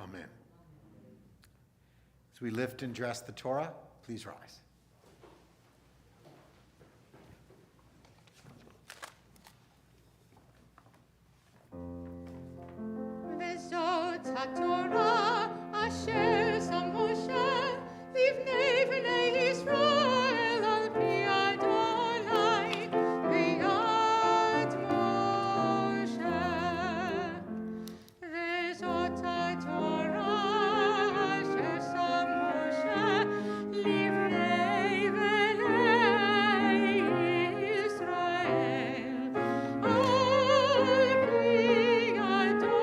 Amen. As we lift and dress the Torah, please rise. וזאת התורה אשר שם משה לבני בני ישראל על פי אדוני ביד משה. וזאת התורה אשר שם משה לבני בני ישראל על פי אדוני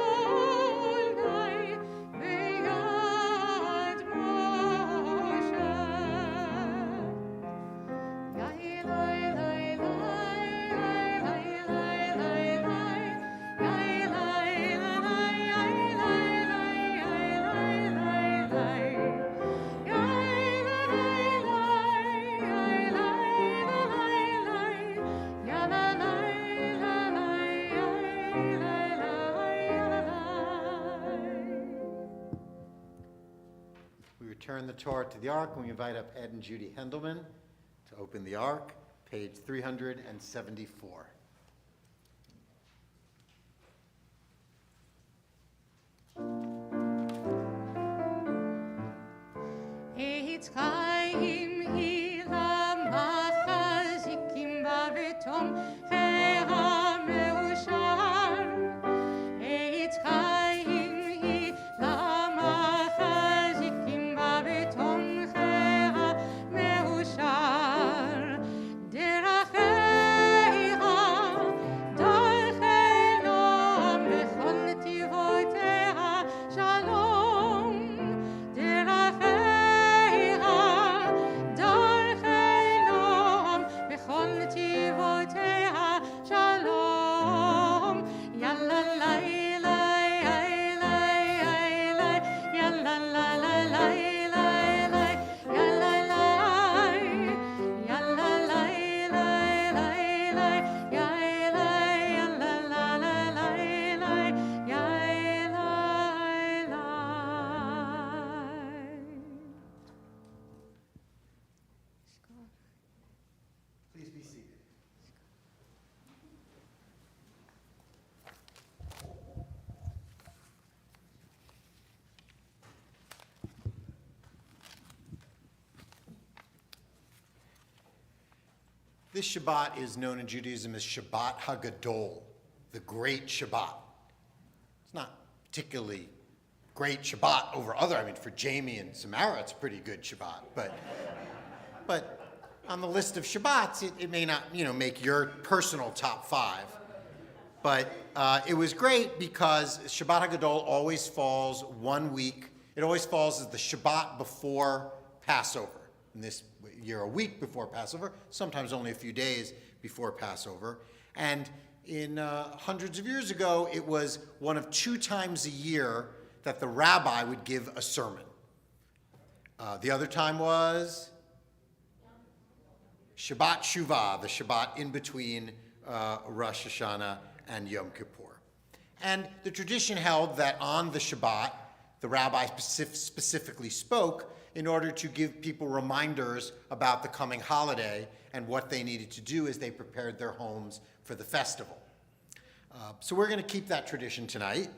ביד משה. We return the Torah to the Ark, and we invite up Ed and Judy Hendelman to open the Ark, page 374. Eitz chaim hi למחזיקים בה ותומכיה מאושר. Eitz chaim hi למחזיקים בה ותומכיה מאושר. דרכיה דרכי נועם בכל נתיבותיה שלום. דרכיה דרכי נועם בכל נתיבותיה שלום. יאללה לילה יאללה יאללה יאללה לילה יאללה יאללה יאללה לילה לילה יאללה יאללה Please be seated. This Shabbat is known in Judaism as Shabbat HaGadol, the Great Shabbat. It's not particularly great Shabbat over other. I mean, for Jamie and Samara, it's a pretty good Shabbat. But on the list of Shabbats, it may not, make your personal top 5. But it was great because Shabbat HaGadol always falls 1 week. It always falls as the Shabbat before Passover. In this year, a week before Passover, sometimes only a few days before Passover. And in hundreds of years ago, it was one of 2 times a year that the rabbi would give a sermon. The other time was Shabbat Shuvah, the Shabbat in between Rosh Hashanah and Yom Kippur. And the tradition held that on the Shabbat, the rabbi specifically spoke in order to give people reminders about the coming holiday and what they needed to do as they prepared their homes for the festival. So we're going to keep that tradition tonight,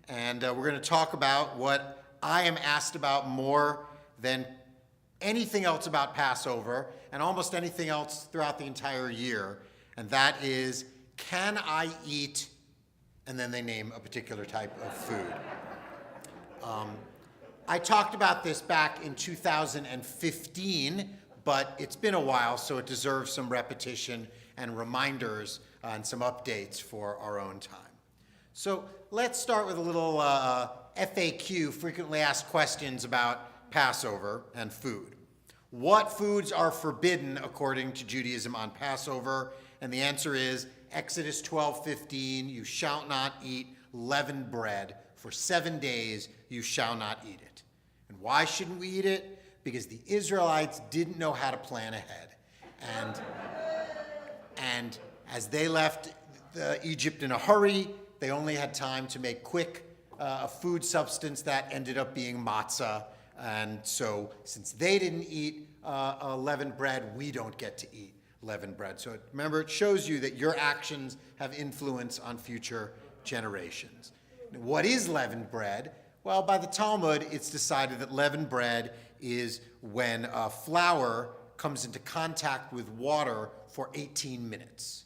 and we're going to talk about what I am asked about more than anything else about Passover and almost anything else throughout the entire year, and that is, can I eat? And then they name a particular type of food. I talked about this back in 2015, but it's been a while, so it deserves some repetition and reminders and some updates for our own time. So let's start with a little FAQ, frequently asked questions about Passover and food. What foods are forbidden according to Judaism on Passover? And the answer is Exodus 12:15, you shall not eat leavened bread. For 7 days you shall not eat it. And why shouldn't we eat it? Because the Israelites didn't know how to plan ahead. And as they left Egypt in a hurry, they only had time to make quick a food substance that ended up being matzah. And so since they didn't eat leavened bread, we don't get to eat leavened bread. So remember, it shows you that your actions have influence on future generations. What is leavened bread? Well, by the Talmud, it's decided that leavened bread is when flour comes into contact with water for 18 minutes.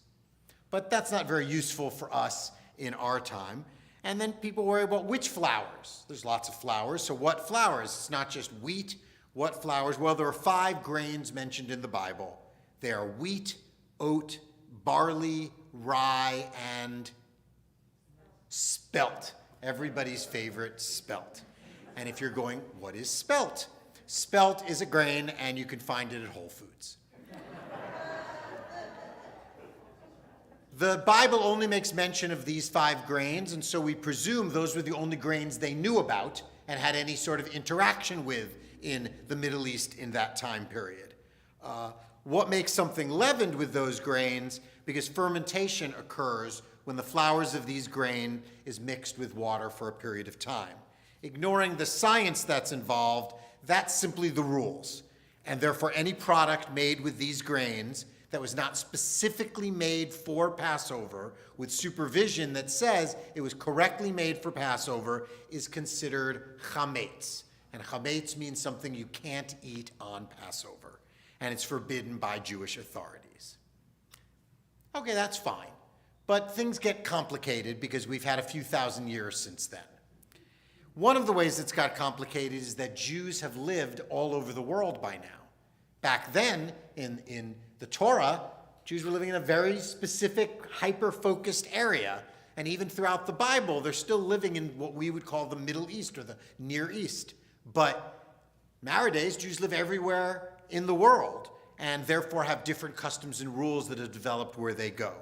But that's not very useful for us in our time. And then people worry about which flours. There's lots of flours, so what flours? It's not just wheat. What flours? Well, there are 5 grains mentioned in the Bible. They are wheat, oat, barley, rye, and spelt. Everybody's favorite, spelt. And if you're going, what is spelt? Spelt is a grain, and you can find it at Whole Foods. The Bible only makes mention of these 5 grains, and so we presume those were the only grains they knew about and had any sort of interaction with in the Middle East in that time period. What makes something leavened with those grains? Because fermentation occurs when the flours of these grain is mixed with water for a period of time. Ignoring the science that's involved, that's simply the rules. And therefore, any product made with these grains that was not specifically made for Passover, with supervision that says it was correctly made for Passover, is considered chametz. And chametz means something you can't eat on Passover. And it's forbidden by Jewish authorities. Okay, that's fine. But things get complicated because we've had a few thousand years since then. One of the ways it's got complicated is that Jews have lived all over the world by now. Back then, in the Torah, Jews were living in a very specific, hyper-focused area. And even throughout the Bible, they're still living in what we would call the Middle East or the Near East. But nowadays, Jews live everywhere in the world and therefore have different customs and rules that have developed where they go.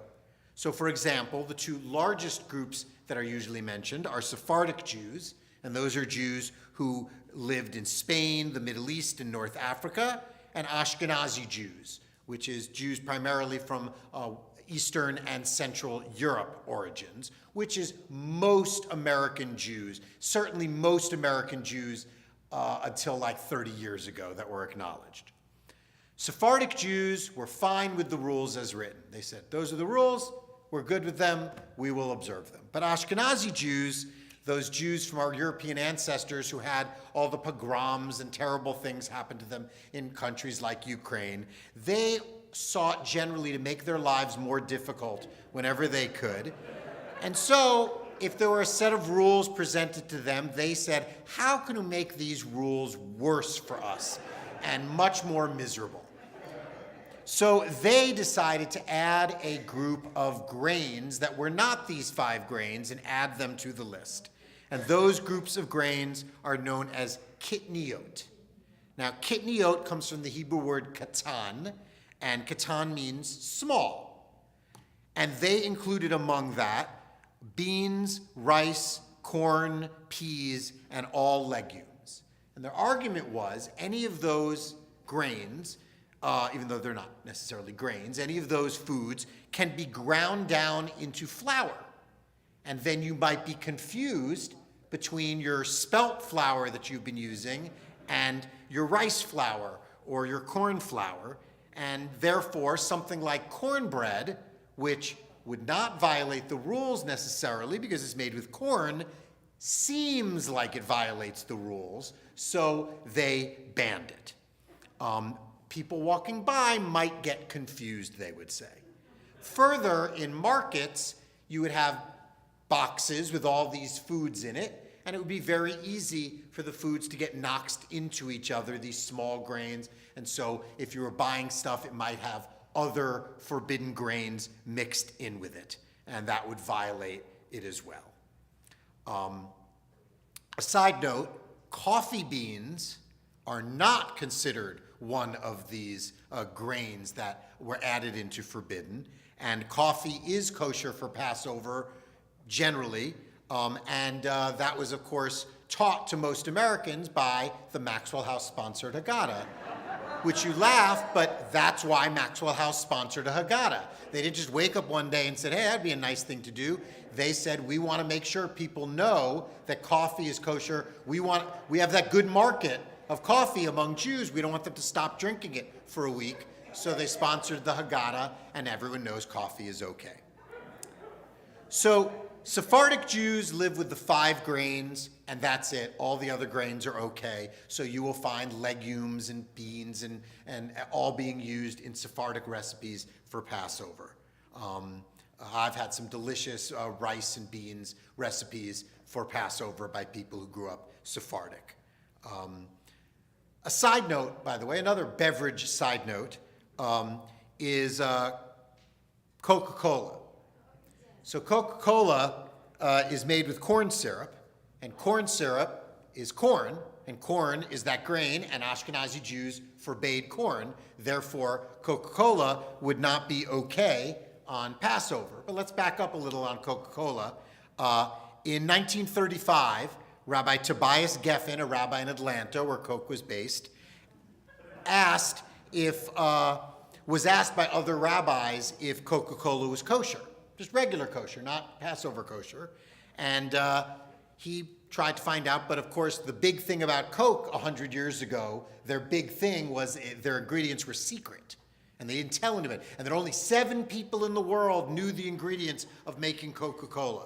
So, for example, the 2 largest groups that are usually mentioned are Sephardic Jews, and those are Jews who lived in Spain, the Middle East, and North Africa, and Ashkenazi Jews, which is Jews primarily from Eastern and Central Europe origins, which is most American Jews, certainly most American Jews until like 30 years ago that were acknowledged. Sephardic Jews were fine with the rules as written. They said, those are the rules, we're good with them, we will observe them. But Ashkenazi Jews, those Jews from our European ancestors who had all the pogroms and terrible things happen to them in countries like Ukraine, they sought generally to make their lives more difficult whenever they could. And so, if there were a set of rules presented to them, they said, how can we make these rules worse for us and much more miserable? So they decided to add a group of grains that were not these 5 grains and add them to the list. And those groups of grains are known as kitniot. Now, kitniot comes from the Hebrew word katan, and katan means small. And they included among that beans, rice, corn, peas, and all legumes. And their argument was any of those grains, even though they're not necessarily grains, any of those foods can be ground down into flour. And then you might be confused between your spelt flour that you've been using and your rice flour or your corn flour. And therefore, something like cornbread, which would not violate the rules necessarily because it's made with corn, seems like it violates the rules, so they banned it. People walking by might get confused, they would say. Further, in markets, you would have boxes with all these foods in it, and it would be very easy for the foods to get knocked into each other, these small grains. And so if you were buying stuff, it might have other forbidden grains mixed in with it, and that would violate it as well. A side note, coffee beans are not considered one of these grains that were added into forbidden, and coffee is kosher for Passover generally, and that was, of course, taught to most Americans by the Maxwell House-sponsored Haggadah. which you laugh, but that's why Maxwell House sponsored a Haggadah. They didn't just wake up one day and said, hey, that'd be a nice thing to do. They said, we want to make sure people know that coffee is kosher. We have that good market of coffee among Jews. We don't want them to stop drinking it for a week. So they sponsored the Haggadah, and everyone knows coffee is okay. So Sephardic Jews live with the 5 grains, and that's it. All the other grains are okay. So you will find legumes and beans and all being used in Sephardic recipes for Passover. I've had some delicious rice and beans recipes for Passover by people who grew up Sephardic. A side note, by the way, another beverage side note, is Coca-Cola. So Coca-Cola is made with corn syrup, and corn syrup is corn, and corn is that grain, and Ashkenazi Jews forbade corn. Therefore, Coca-Cola would not be okay on Passover. But let's back up a little on Coca-Cola. In 1935, Rabbi Tobias Geffen, a rabbi in Atlanta, where Coke was based, was asked by other rabbis if Coca-Cola was kosher, just regular kosher, not Passover kosher. And he tried to find out, but of course the big thing about Coke 100 years ago, their big thing was their ingredients were secret. And they didn't tell anybody. And there were only 7 people in the world knew the ingredients of making Coca-Cola.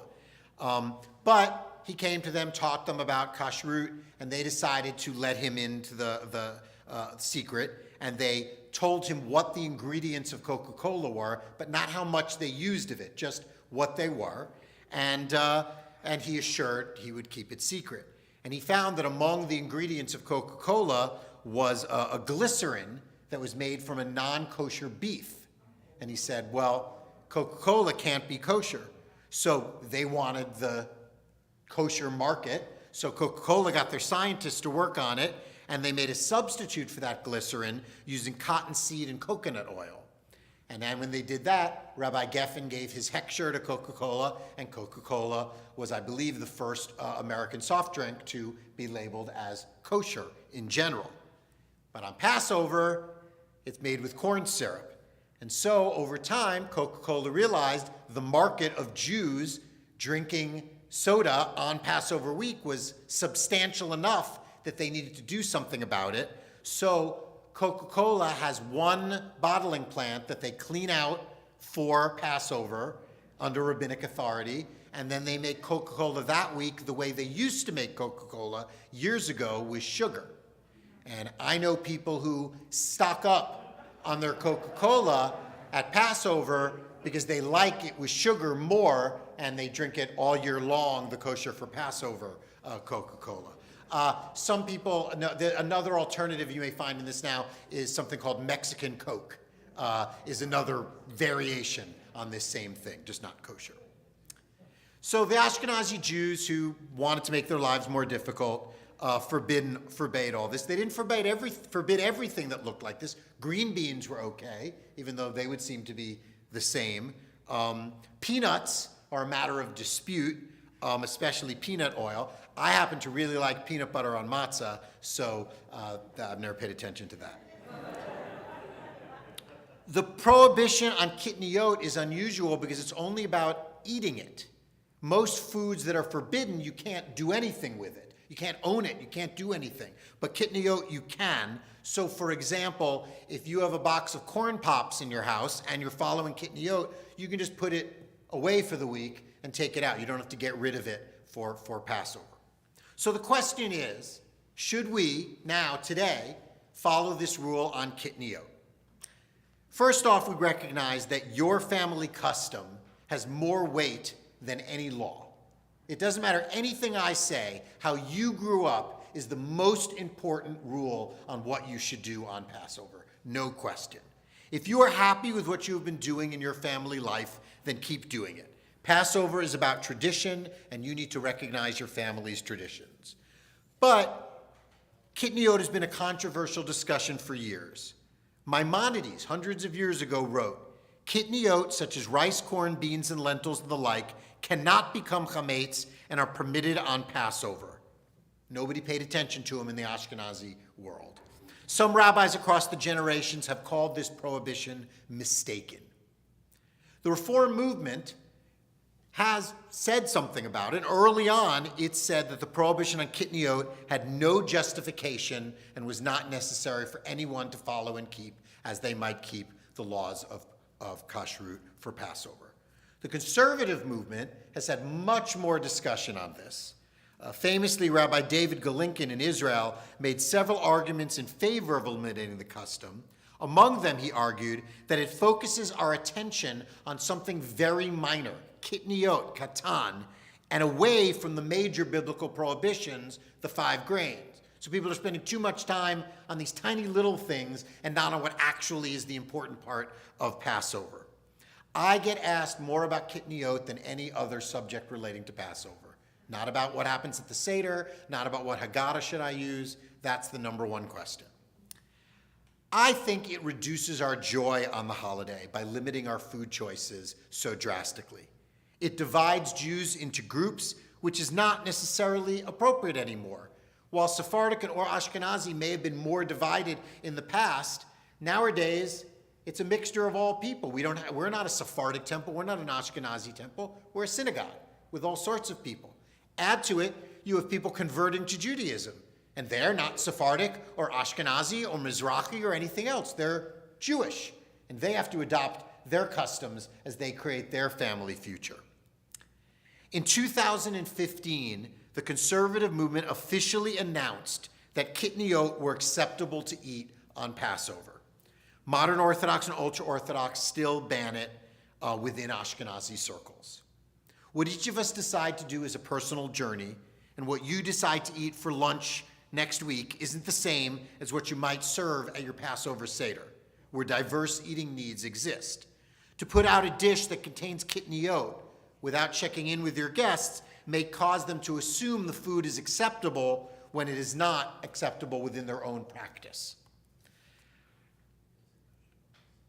But he came to them, taught them about kashrut, and they decided to let him into the secret. And they told him what the ingredients of Coca-Cola were, but not how much they used of it, just what they were. And he assured he would keep it secret. And he found that among the ingredients of Coca-Cola was a glycerin that was made from a non-kosher beef. And he said, well, Coca-Cola can't be kosher. So they wanted the kosher market. So Coca-Cola got their scientists to work on it, and they made a substitute for that glycerin using cottonseed and coconut oil. And then when they did that, Rabbi Geffen gave his hechsher to Coca-Cola, and Coca-Cola was, I believe, the first American soft drink to be labeled as kosher in general. But on Passover, it's made with corn syrup. And so, over time, Coca-Cola realized the market of Jews drinking soda on Passover week was substantial enough that they needed to do something about it. So Coca-Cola has one bottling plant that they clean out for Passover under rabbinic authority, and then they make Coca-Cola that week the way they used to make Coca-Cola years ago with sugar. And I know people who stock up on their Coca-Cola at Passover because they like it with sugar more, and they drink it all year long, the kosher for Passover Coca-Cola. Some people, another alternative you may find in this now is something called Mexican Coke, is another variation on this same thing, just not kosher. So the Ashkenazi Jews who wanted to make their lives more difficult forbade all this. They didn't forbid everything that looked like this. Green beans were okay, even though they would seem to be the same. Peanuts are a matter of dispute, especially peanut oil. I happen to really like peanut butter on matzah, so I've never paid attention to that. The prohibition on kitniyot is unusual because it's only about eating it. Most foods that are forbidden, you can't do anything with it. You can't own it. You can't do anything. But kitniyot, you can. So, for example, if you have a box of corn pops in your house and you're following kitniyot, you can just put it away for the week and take it out. You don't have to get rid of it for Passover. So the question is, should we now, today, follow this rule on kitniyot? First off, we recognize that your family custom has more weight than any law. It doesn't matter anything I say, how you grew up is the most important rule on what you should do on Passover. No question. If you are happy with what you have been doing in your family life, then keep doing it. Passover is about tradition, and you need to recognize your family's traditions. But kitniyot has been a controversial discussion for years. Maimonides, hundreds of years ago, wrote, kitniyot, such as rice, corn, beans, and lentils and the like, cannot become chametz and are permitted on Passover. Nobody paid attention to him in the Ashkenazi world. Some rabbis across the generations have called this prohibition mistaken. The Reform movement has said something about it. Early on, it said that the prohibition on kitniot had no justification and was not necessary for anyone to follow and keep as they might keep the laws of kashrut for Passover. The conservative movement has had much more discussion on this. Famously, Rabbi David Golinkin in Israel made several arguments in favor of eliminating the custom. Among them, he argued that it focuses our attention on something very minor, kitniot, katan, and away from the major biblical prohibitions, the 5 grains. So people are spending too much time on these tiny little things and not on what actually is the important part of Passover. I get asked more about kitniot than any other subject relating to Passover. Not about what happens at the Seder, not about what Haggadah should I use. That's the number one question. I think it reduces our joy on the holiday by limiting our food choices so drastically. It divides Jews into groups, which is not necessarily appropriate anymore. While Sephardic or Ashkenazi may have been more divided in the past, nowadays it's a mixture of all people. We're not a Sephardic temple, we're not an Ashkenazi temple, we're a synagogue with all sorts of people. Add to it, you have people converting to Judaism, and they're not Sephardic or Ashkenazi or Mizrahi or anything else. They're Jewish, and they have to adopt their customs as they create their family future. In 2015, the conservative movement officially announced that kitniot were acceptable to eat on Passover. Modern Orthodox and ultra-Orthodox still ban it within Ashkenazi circles. What each of us decide to do is a personal journey, and what you decide to eat for lunch next week isn't the same as what you might serve at your Passover Seder, where diverse eating needs exist. To put out a dish that contains kitniot without checking in with your guests may cause them to assume the food is acceptable when it is not acceptable within their own practice.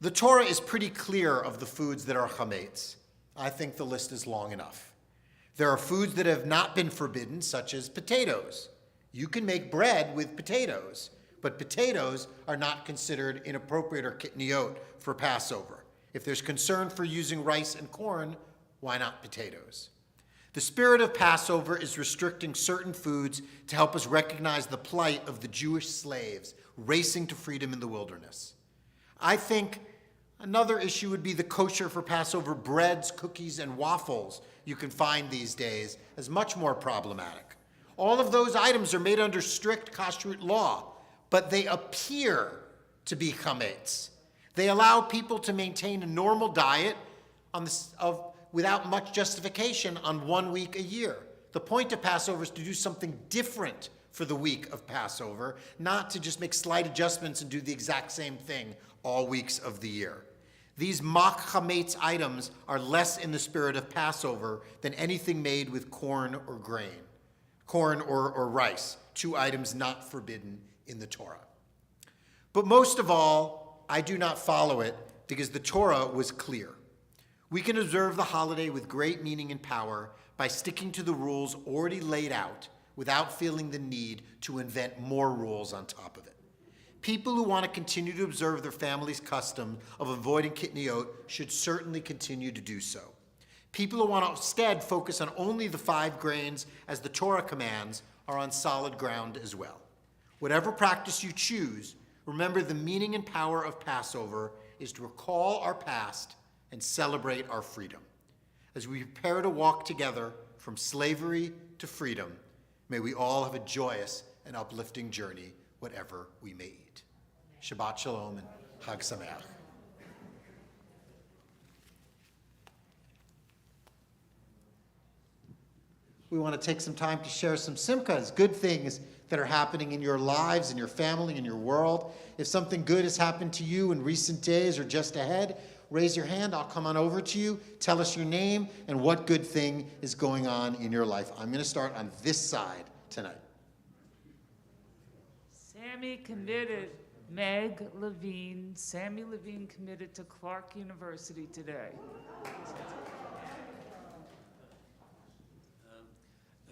The Torah is pretty clear of the foods that are chametz. I think the list is long enough. There are foods that have not been forbidden, such as potatoes. You can make bread with potatoes, but potatoes are not considered inappropriate or kitniot for Passover. If there's concern for using rice and corn, why not potatoes? The spirit of Passover is restricting certain foods to help us recognize the plight of the Jewish slaves racing to freedom in the wilderness. I think another issue would be the kosher for Passover breads, cookies, and waffles you can find these days as much more problematic. All of those items are made under strict kashrut law, but they appear to be chametz. They allow people to maintain a normal diet without much justification on 1 week a year. The point of Passover is to do something different for the week of Passover, not to just make slight adjustments and do the exact same thing all weeks of the year. These mock chametz items are less in the spirit of Passover than anything made with corn or grain, corn or rice, 2 items not forbidden in the Torah. But most of all, I do not follow it because the Torah was clear. We can observe the holiday with great meaning and power by sticking to the rules already laid out without feeling the need to invent more rules on top of it. People who want to continue to observe their family's custom of avoiding kitniot should certainly continue to do so. People who want to instead focus on only the 5 grains as the Torah commands are on solid ground as well. Whatever practice you choose, remember the meaning and power of Passover is to recall our past and celebrate our freedom. As we prepare to walk together from slavery to freedom, may we all have a joyous and uplifting journey, whatever we may eat. Shabbat Shalom and Chag Sameach. We want to take some time to share some simchas, good things that are happening in your lives, in your family, in your world. If something good has happened to you in recent days or just ahead, raise your hand. I'll come on over to you. Tell us your name and what good thing is going on in your life. I'm going to start on this side tonight. Sammy committed, Meg Levine, Sammy Levine committed to Clark University today.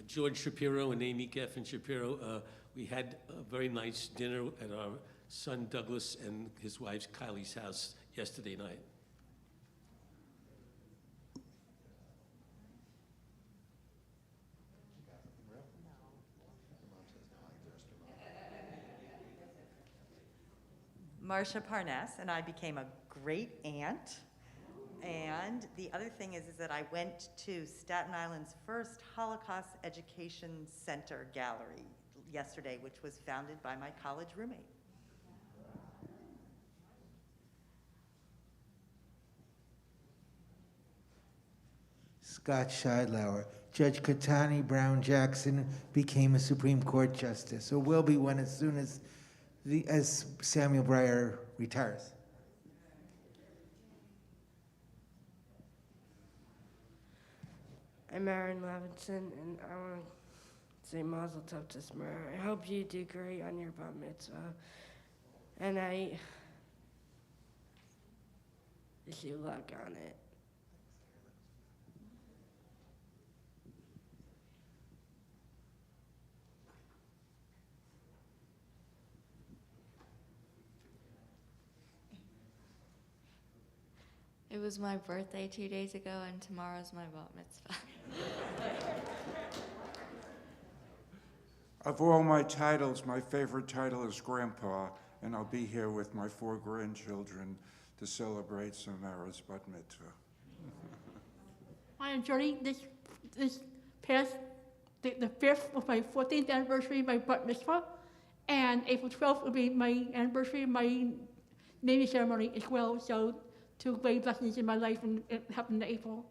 George Shapiro and Amy Geffen Shapiro we had a very nice dinner at our son Douglas and his wife Kylie's house yesterday night. Marcia Parnas, and I became a great aunt. And the other thing is that I went to Staten Island's first Holocaust Education Center gallery yesterday, which was founded by my college roommate. Scott Scheidlauer. Judge Katani Brown Jackson became a Supreme Court justice, or will be one as soon as Samuel Breyer retires. I'm Aaron Levinson, and I want to say Mazel Tov to Smir. I hope you do great on your bat mitzvah, and I wish you luck on it. It was my birthday 2 days ago, and tomorrow's my bat mitzvah. Of all my titles, my favorite title is Grandpa, and I'll be here with my 4 grandchildren to celebrate Samara's bat mitzvah. Hi, I'm Jody. This past, the 5th was my 14th anniversary of my bat mitzvah, and April 12th will be my anniversary of my naming ceremony as well. So 2 great blessings in my life, and it happened in April.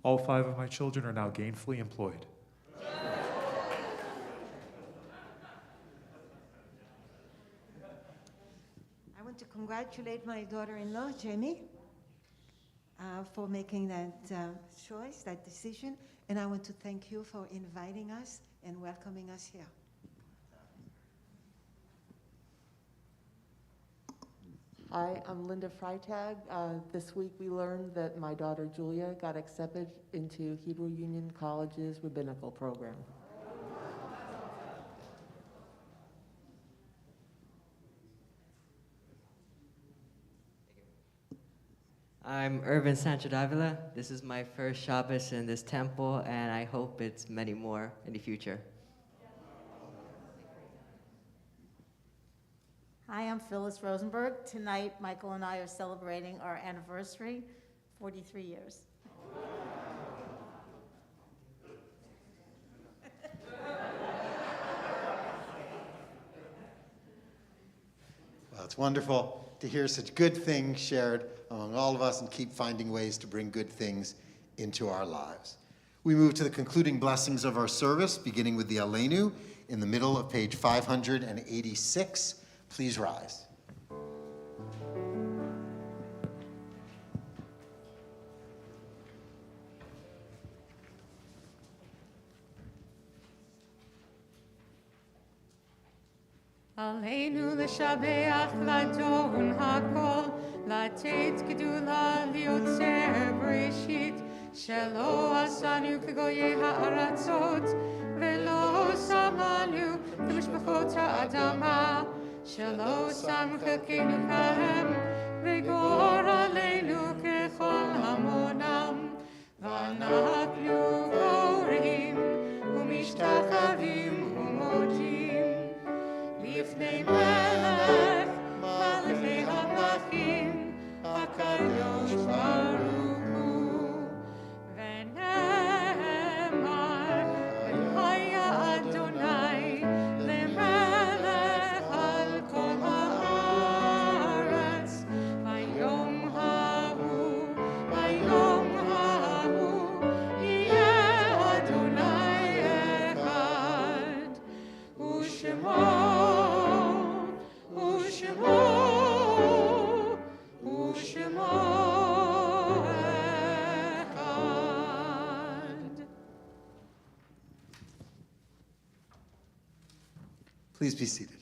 All 5 of my children are now gainfully employed. I want to congratulate my daughter-in-law, Jamie, for making that choice, that decision, and I want to thank you for inviting us and welcoming us here. Hi, I'm Linda Freitag. This week we learned that my daughter Julia got accepted into Hebrew Union College's rabbinical program. I'm Irvin Sancho-Davila. This is my first Shabbos in this temple, and I hope it's many more in the future. Hi, I'm Phyllis Rosenberg. Tonight, Michael and I are celebrating our anniversary, 43 years. Well, it's wonderful to hear such good things shared among all of us and keep finding ways to bring good things into our lives. We move to the concluding blessings of our service, beginning with the Aleinu in the middle of page 586. Please rise. עלינו לשבח לדון הכל, לתת גדולה ליוצר בראשית, שלא עשנו כגויי הארצות, ולא שמנו כמשפחות האדמה, שלא שם חלקנו כהם, וגור עלינו ככל המונם, ואנחנו גורים ומשתחווים ומודים. לפני מלך מלכי המלכים הקדוש ברוך הוא ונאמר והיה אדוני למלך על כל הארץ ביום ההוא יהיה אדוני אחד ושמו Please be seated.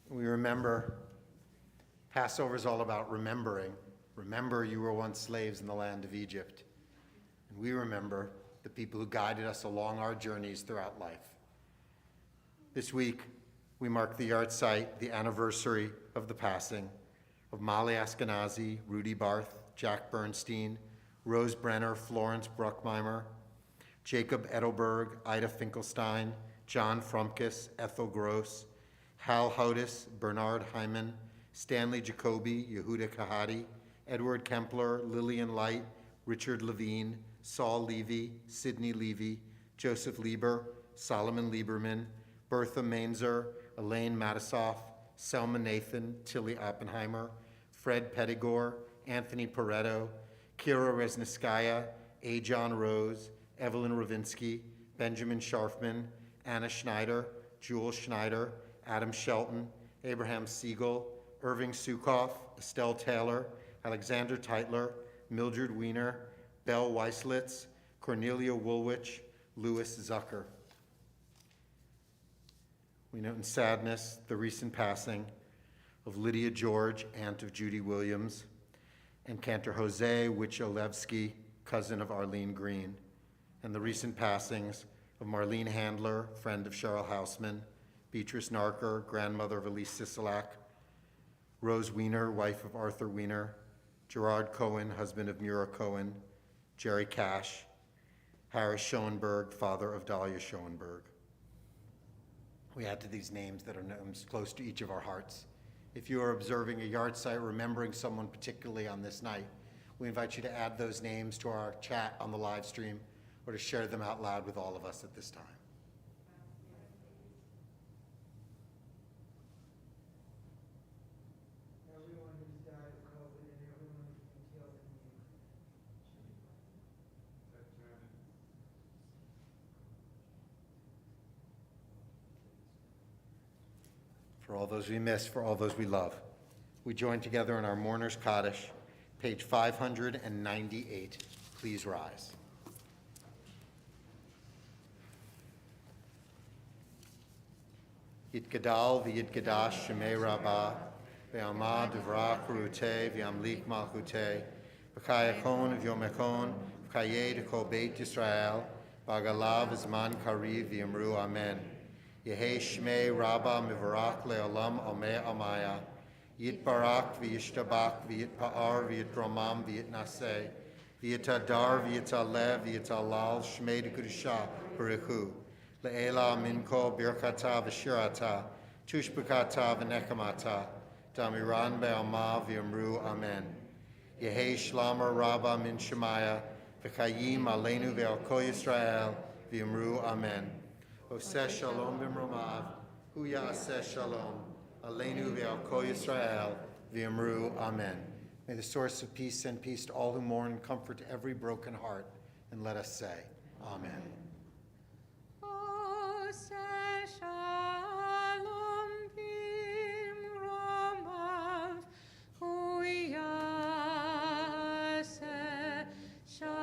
We remember Passover is all about remembering. Remember, you were once slaves in the land of Egypt. And we remember the people who guided us along our journeys throughout life. This week, we mark the yard site, the anniversary of the passing of Molly Ashkenazi, Rudy Barth, Jack Bernstein, Rose Brenner, Florence Bruckmeimer, Jacob Edelberg, Ida Finkelstein, John Frumkes, Ethel Gross, Hal Hodis, Bernard Hyman, Stanley Jacoby, Yehuda Kahati, Edward Kempler, Lillian Light, Richard Levine, Saul Levy, Sidney Levy, Joseph Lieber, Solomon Lieberman, Bertha Mainzer, Elaine Matisoff, Selma Nathan, Tilly Oppenheimer, Fred Pettigore, Anthony Pareto, Kira Resniskaya, A. John Rose, Evelyn Ravinsky, Benjamin Scharfman, Anna Schneider, Jules Schneider, Adam Shelton, Abraham Siegel, Irving Sukoff, Estelle Taylor, Alexander Teitler, Mildred Wiener, Belle Weislitz, Cornelia Woolwich, Louis Zucker. We note in sadness the recent passing of Lydia George, aunt of Judy Williams, and Cantor Jose Wicholewski, cousin of Arlene Green, and the recent passings of Marlene Handler, friend of Cheryl Hausman, Beatrice Narker, grandmother of Elise Sisolak, Rose Wiener, wife of Arthur Wiener, Gerard Cohen, husband of Mura Cohen, Jerry Cash, Harris Schoenberg, father of Dahlia Schoenberg. We add to these names that are names close to each of our hearts. If you are observing a yard site, remembering someone particularly on this night, we invite you to add those names to our chat on the live stream or to share them out loud with all of us at this time. Everyone who's died of COVID and everyone who's been killed in the For all those we miss, for all those we love, we join together in our mourner's Kaddish, page 598. Please rise. Yitgadal v'yitgadash shemei rabbah, ve'amad devra kurute v'yamlik malchute, v'kayakon v'yomekon, v'kayeh dekol beit Yisrael, v'agalav v'zman kariv v'yamru amen. Yehei shmei rabbah mivarach le'olam omeh amaya, yitbarak v'yishtabak v'yitpa'ar v'yitromam v'yitnaseh, v'yitadar v'yitalev v'yitalal shmei dekudusha b'richu. Le'ela minko birkata v'shirata, tushbukata v'nekamata, damiran be'alma v'yamru amen. Yehei shlamer rabba min shemaya, v'chayim aleinu ve'al kol Yisrael, v'yamru amen. Oseh shalom b'mromav, hu ya'aseh shalom, aleinu ve'al kol Yisrael, v'yamru amen. May the source of peace send peace to all who mourn and comfort every broken heart, and let us say, amen. Shalom b'mromav, hu ya'aseh shalom,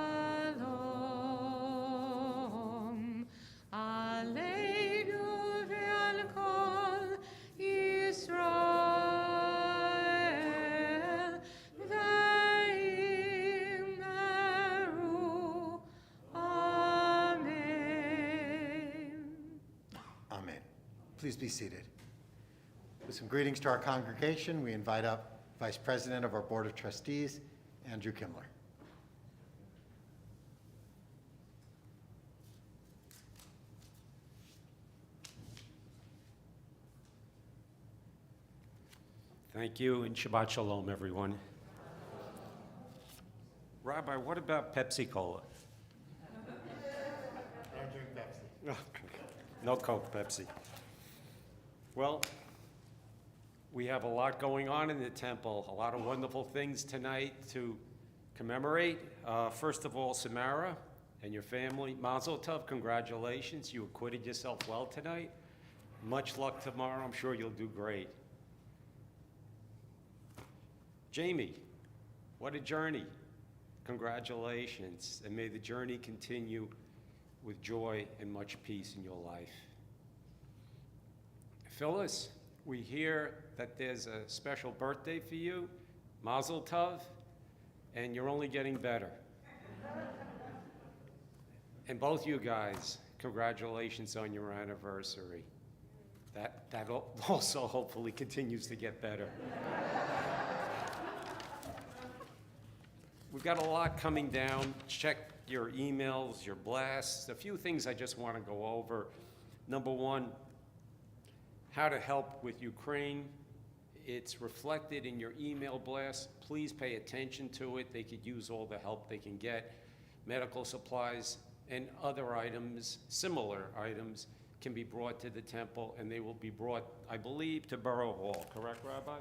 aleinu ve'al kol Yisrael, v'yimeru amen. Amen. Please be seated. With some greetings to our congregation, we invite up Vice President of our Board of Trustees, Andrew Kimler. Thank you, and Shabbat Shalom, everyone. Rabbi, what about Pepsi Cola? I don't drink Pepsi. No Coke, Pepsi. Well, we have a lot going on in the temple, a lot of wonderful things tonight to commemorate. First of all, Samara and your family, Mazel Tov, congratulations. You acquitted yourself well tonight. Much luck tomorrow. I'm sure you'll do great. Jamie, what a journey. Congratulations, and may the journey continue with joy and much peace in your life. Phyllis, we hear that there's a special birthday for you, Mazel Tov, and you're only getting better. And both you guys, congratulations on your anniversary. That also hopefully continues to get better. We've got a lot coming down. Check your emails, your blasts. A few things I just want to go over. Number one, how to help with Ukraine. It's reflected in your email blast. Please pay attention to it. They could use all the help they can get. Medical supplies and other items, similar items, can be brought to the temple, and they will be brought, I believe, to Borough Hall. Correct, Rabbi?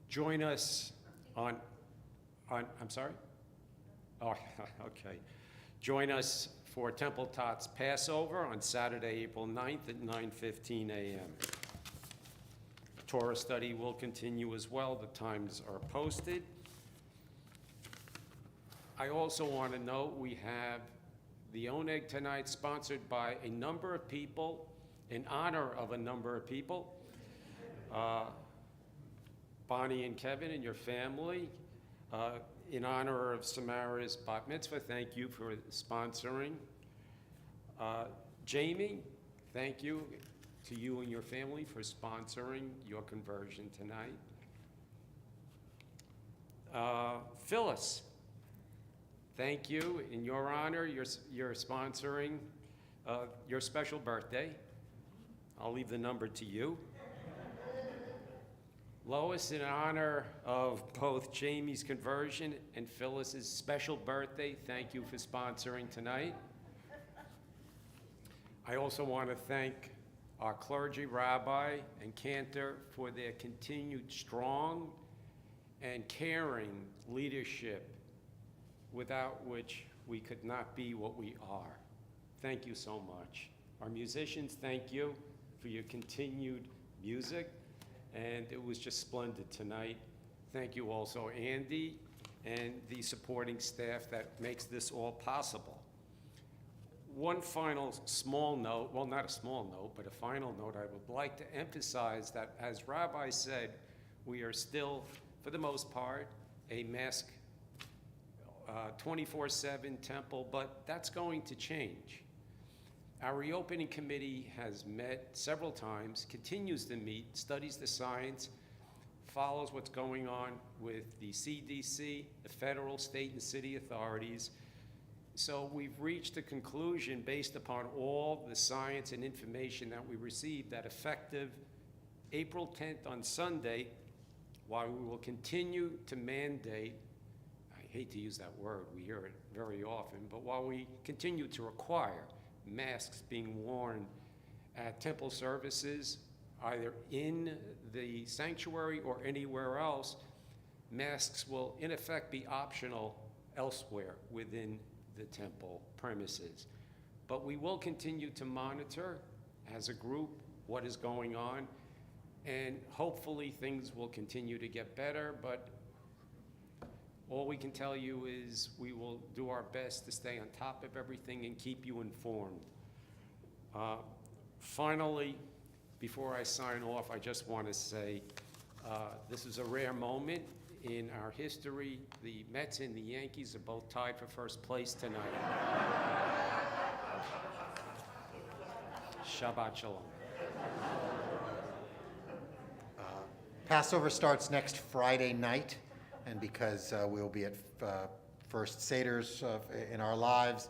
Join us on I'm sorry? Oh, okay. Join us for Temple Tots Passover on Saturday, April 9th at 9:15 a.m. Torah study will continue as well. The times are posted. I also want to note we have the Oneg tonight sponsored by a number of people, in honor of a number of people. Bonnie and Kevin and your family, in honor of Samara's bat mitzvah, thank you for sponsoring. Jamie, thank you to you and your family for sponsoring your conversion tonight. Phyllis, thank you. In your honor, you're sponsoring your special birthday. I'll leave the number to you. Lois, in honor of both Jamie's conversion and Phyllis's special birthday, thank you for sponsoring tonight. I also want to thank our clergy, rabbi, and cantor for their continued strong and caring leadership, without which we could not be what we are. Thank you so much. Our musicians, thank you for your continued music. And it was just splendid tonight. Thank you also, Andy, and the supporting staff that makes this all possible. One final small note, well, not a small note, but a final note, I would like to emphasize that, as Rabbi said, we are still, for the most part, a mask 24/7 temple, but that's going to change. Our reopening committee has met several times, continues to meet, studies the science, follows what's going on with the CDC, the federal, state, and city authorities. So we've reached a conclusion based upon all the science and information that we received that effective April 10th on Sunday, while we will continue to mandate, I hate to use that word, we hear it very often, but while we continue to require masks being worn at temple services, either in the sanctuary or anywhere else, masks will in effect be optional elsewhere within the temple premises. But we will continue to monitor as a group what is going on, and hopefully things will continue to get better, but all we can tell you is we will do our best to stay on top of everything and keep you informed. Finally, before I sign off, I just want to say this is a rare moment in our history. The Mets and the Yankees are both tied for first place tonight. Shabbat shalom. Passover starts next Friday night, and because we'll be at First Seder's in our lives,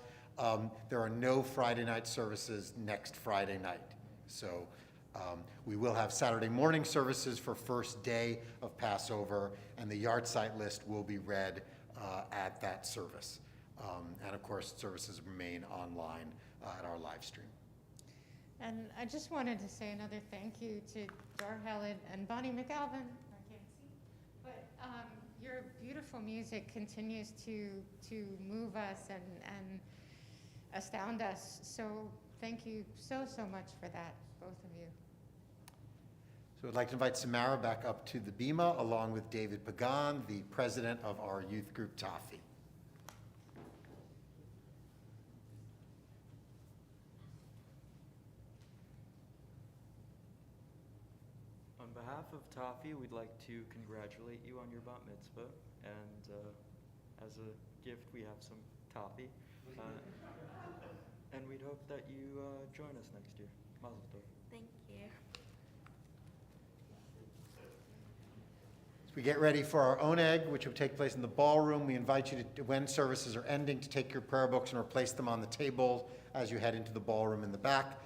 there are no Friday night services next Friday night. So we will have Saturday morning services for first day of Passover, and the yahrzeit list will be read at that service. And of course, services remain online at our live stream. And I just wanted to say another thank you to Dar Helen and Bonnie McAlvin. I can't see, but your beautiful music continues to move us and astound us. So thank you so much for that, both of you. So I'd like to invite Samara back up to the bima, along with David Pagan, the president of our youth group, Tafi. behalf of Taffy, we'd like to congratulate you on your bat mitzvah, and as a gift, we have some toffee. And we'd hope that you join us next year. Mazel tov. Thank you. As we get ready for our own egg, which will take place in the ballroom, we invite you to, when services are ending, to take your prayer books and replace them on the table as you head into the ballroom in the back.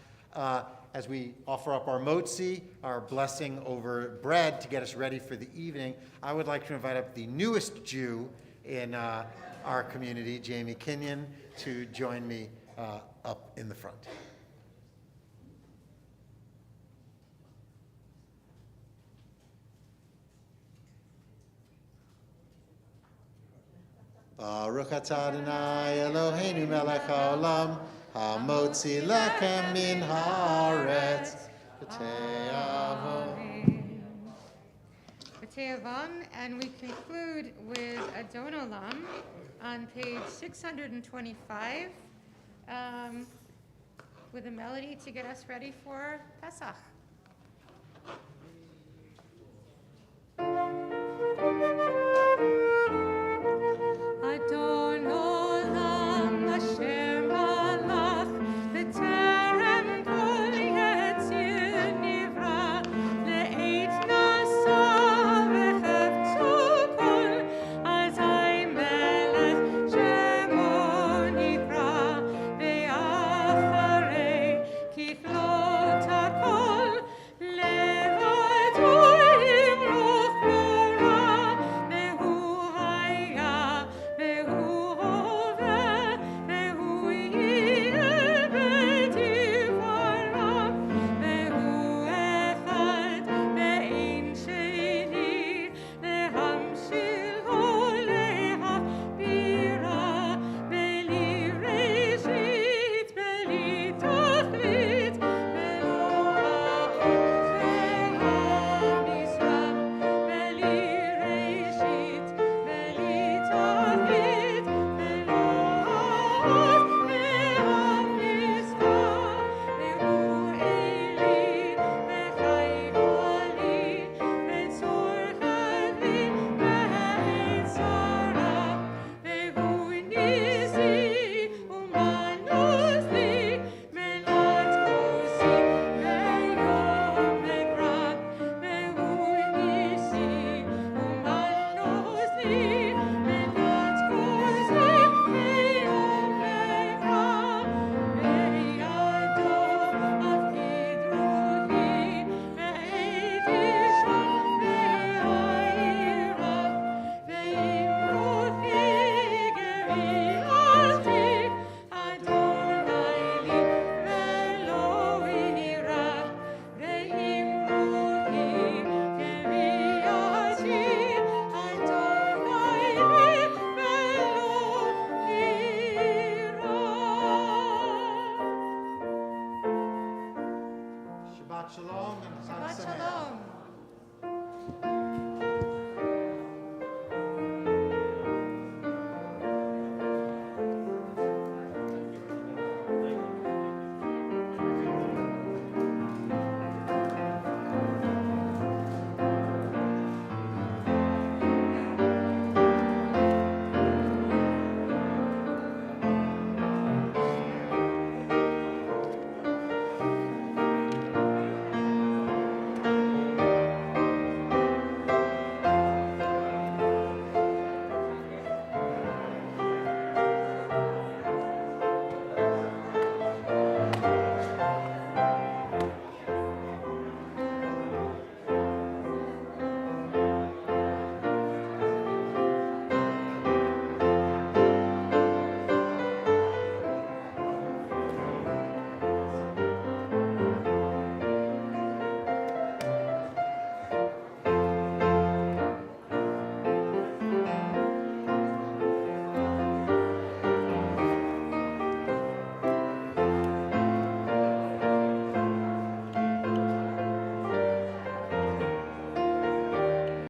As we offer up our motzi, our blessing over bread to get us ready for the evening, I would like to invite up the newest Jew in our community, Jamie Kenyon, to join me up in the front. Baruch atah Adonai Eloheinu melech haolam, hamotzi lechem min haaretz, b'tei Avon, and we conclude with Adon Olam on page 625 with a melody to get us ready for Pesach.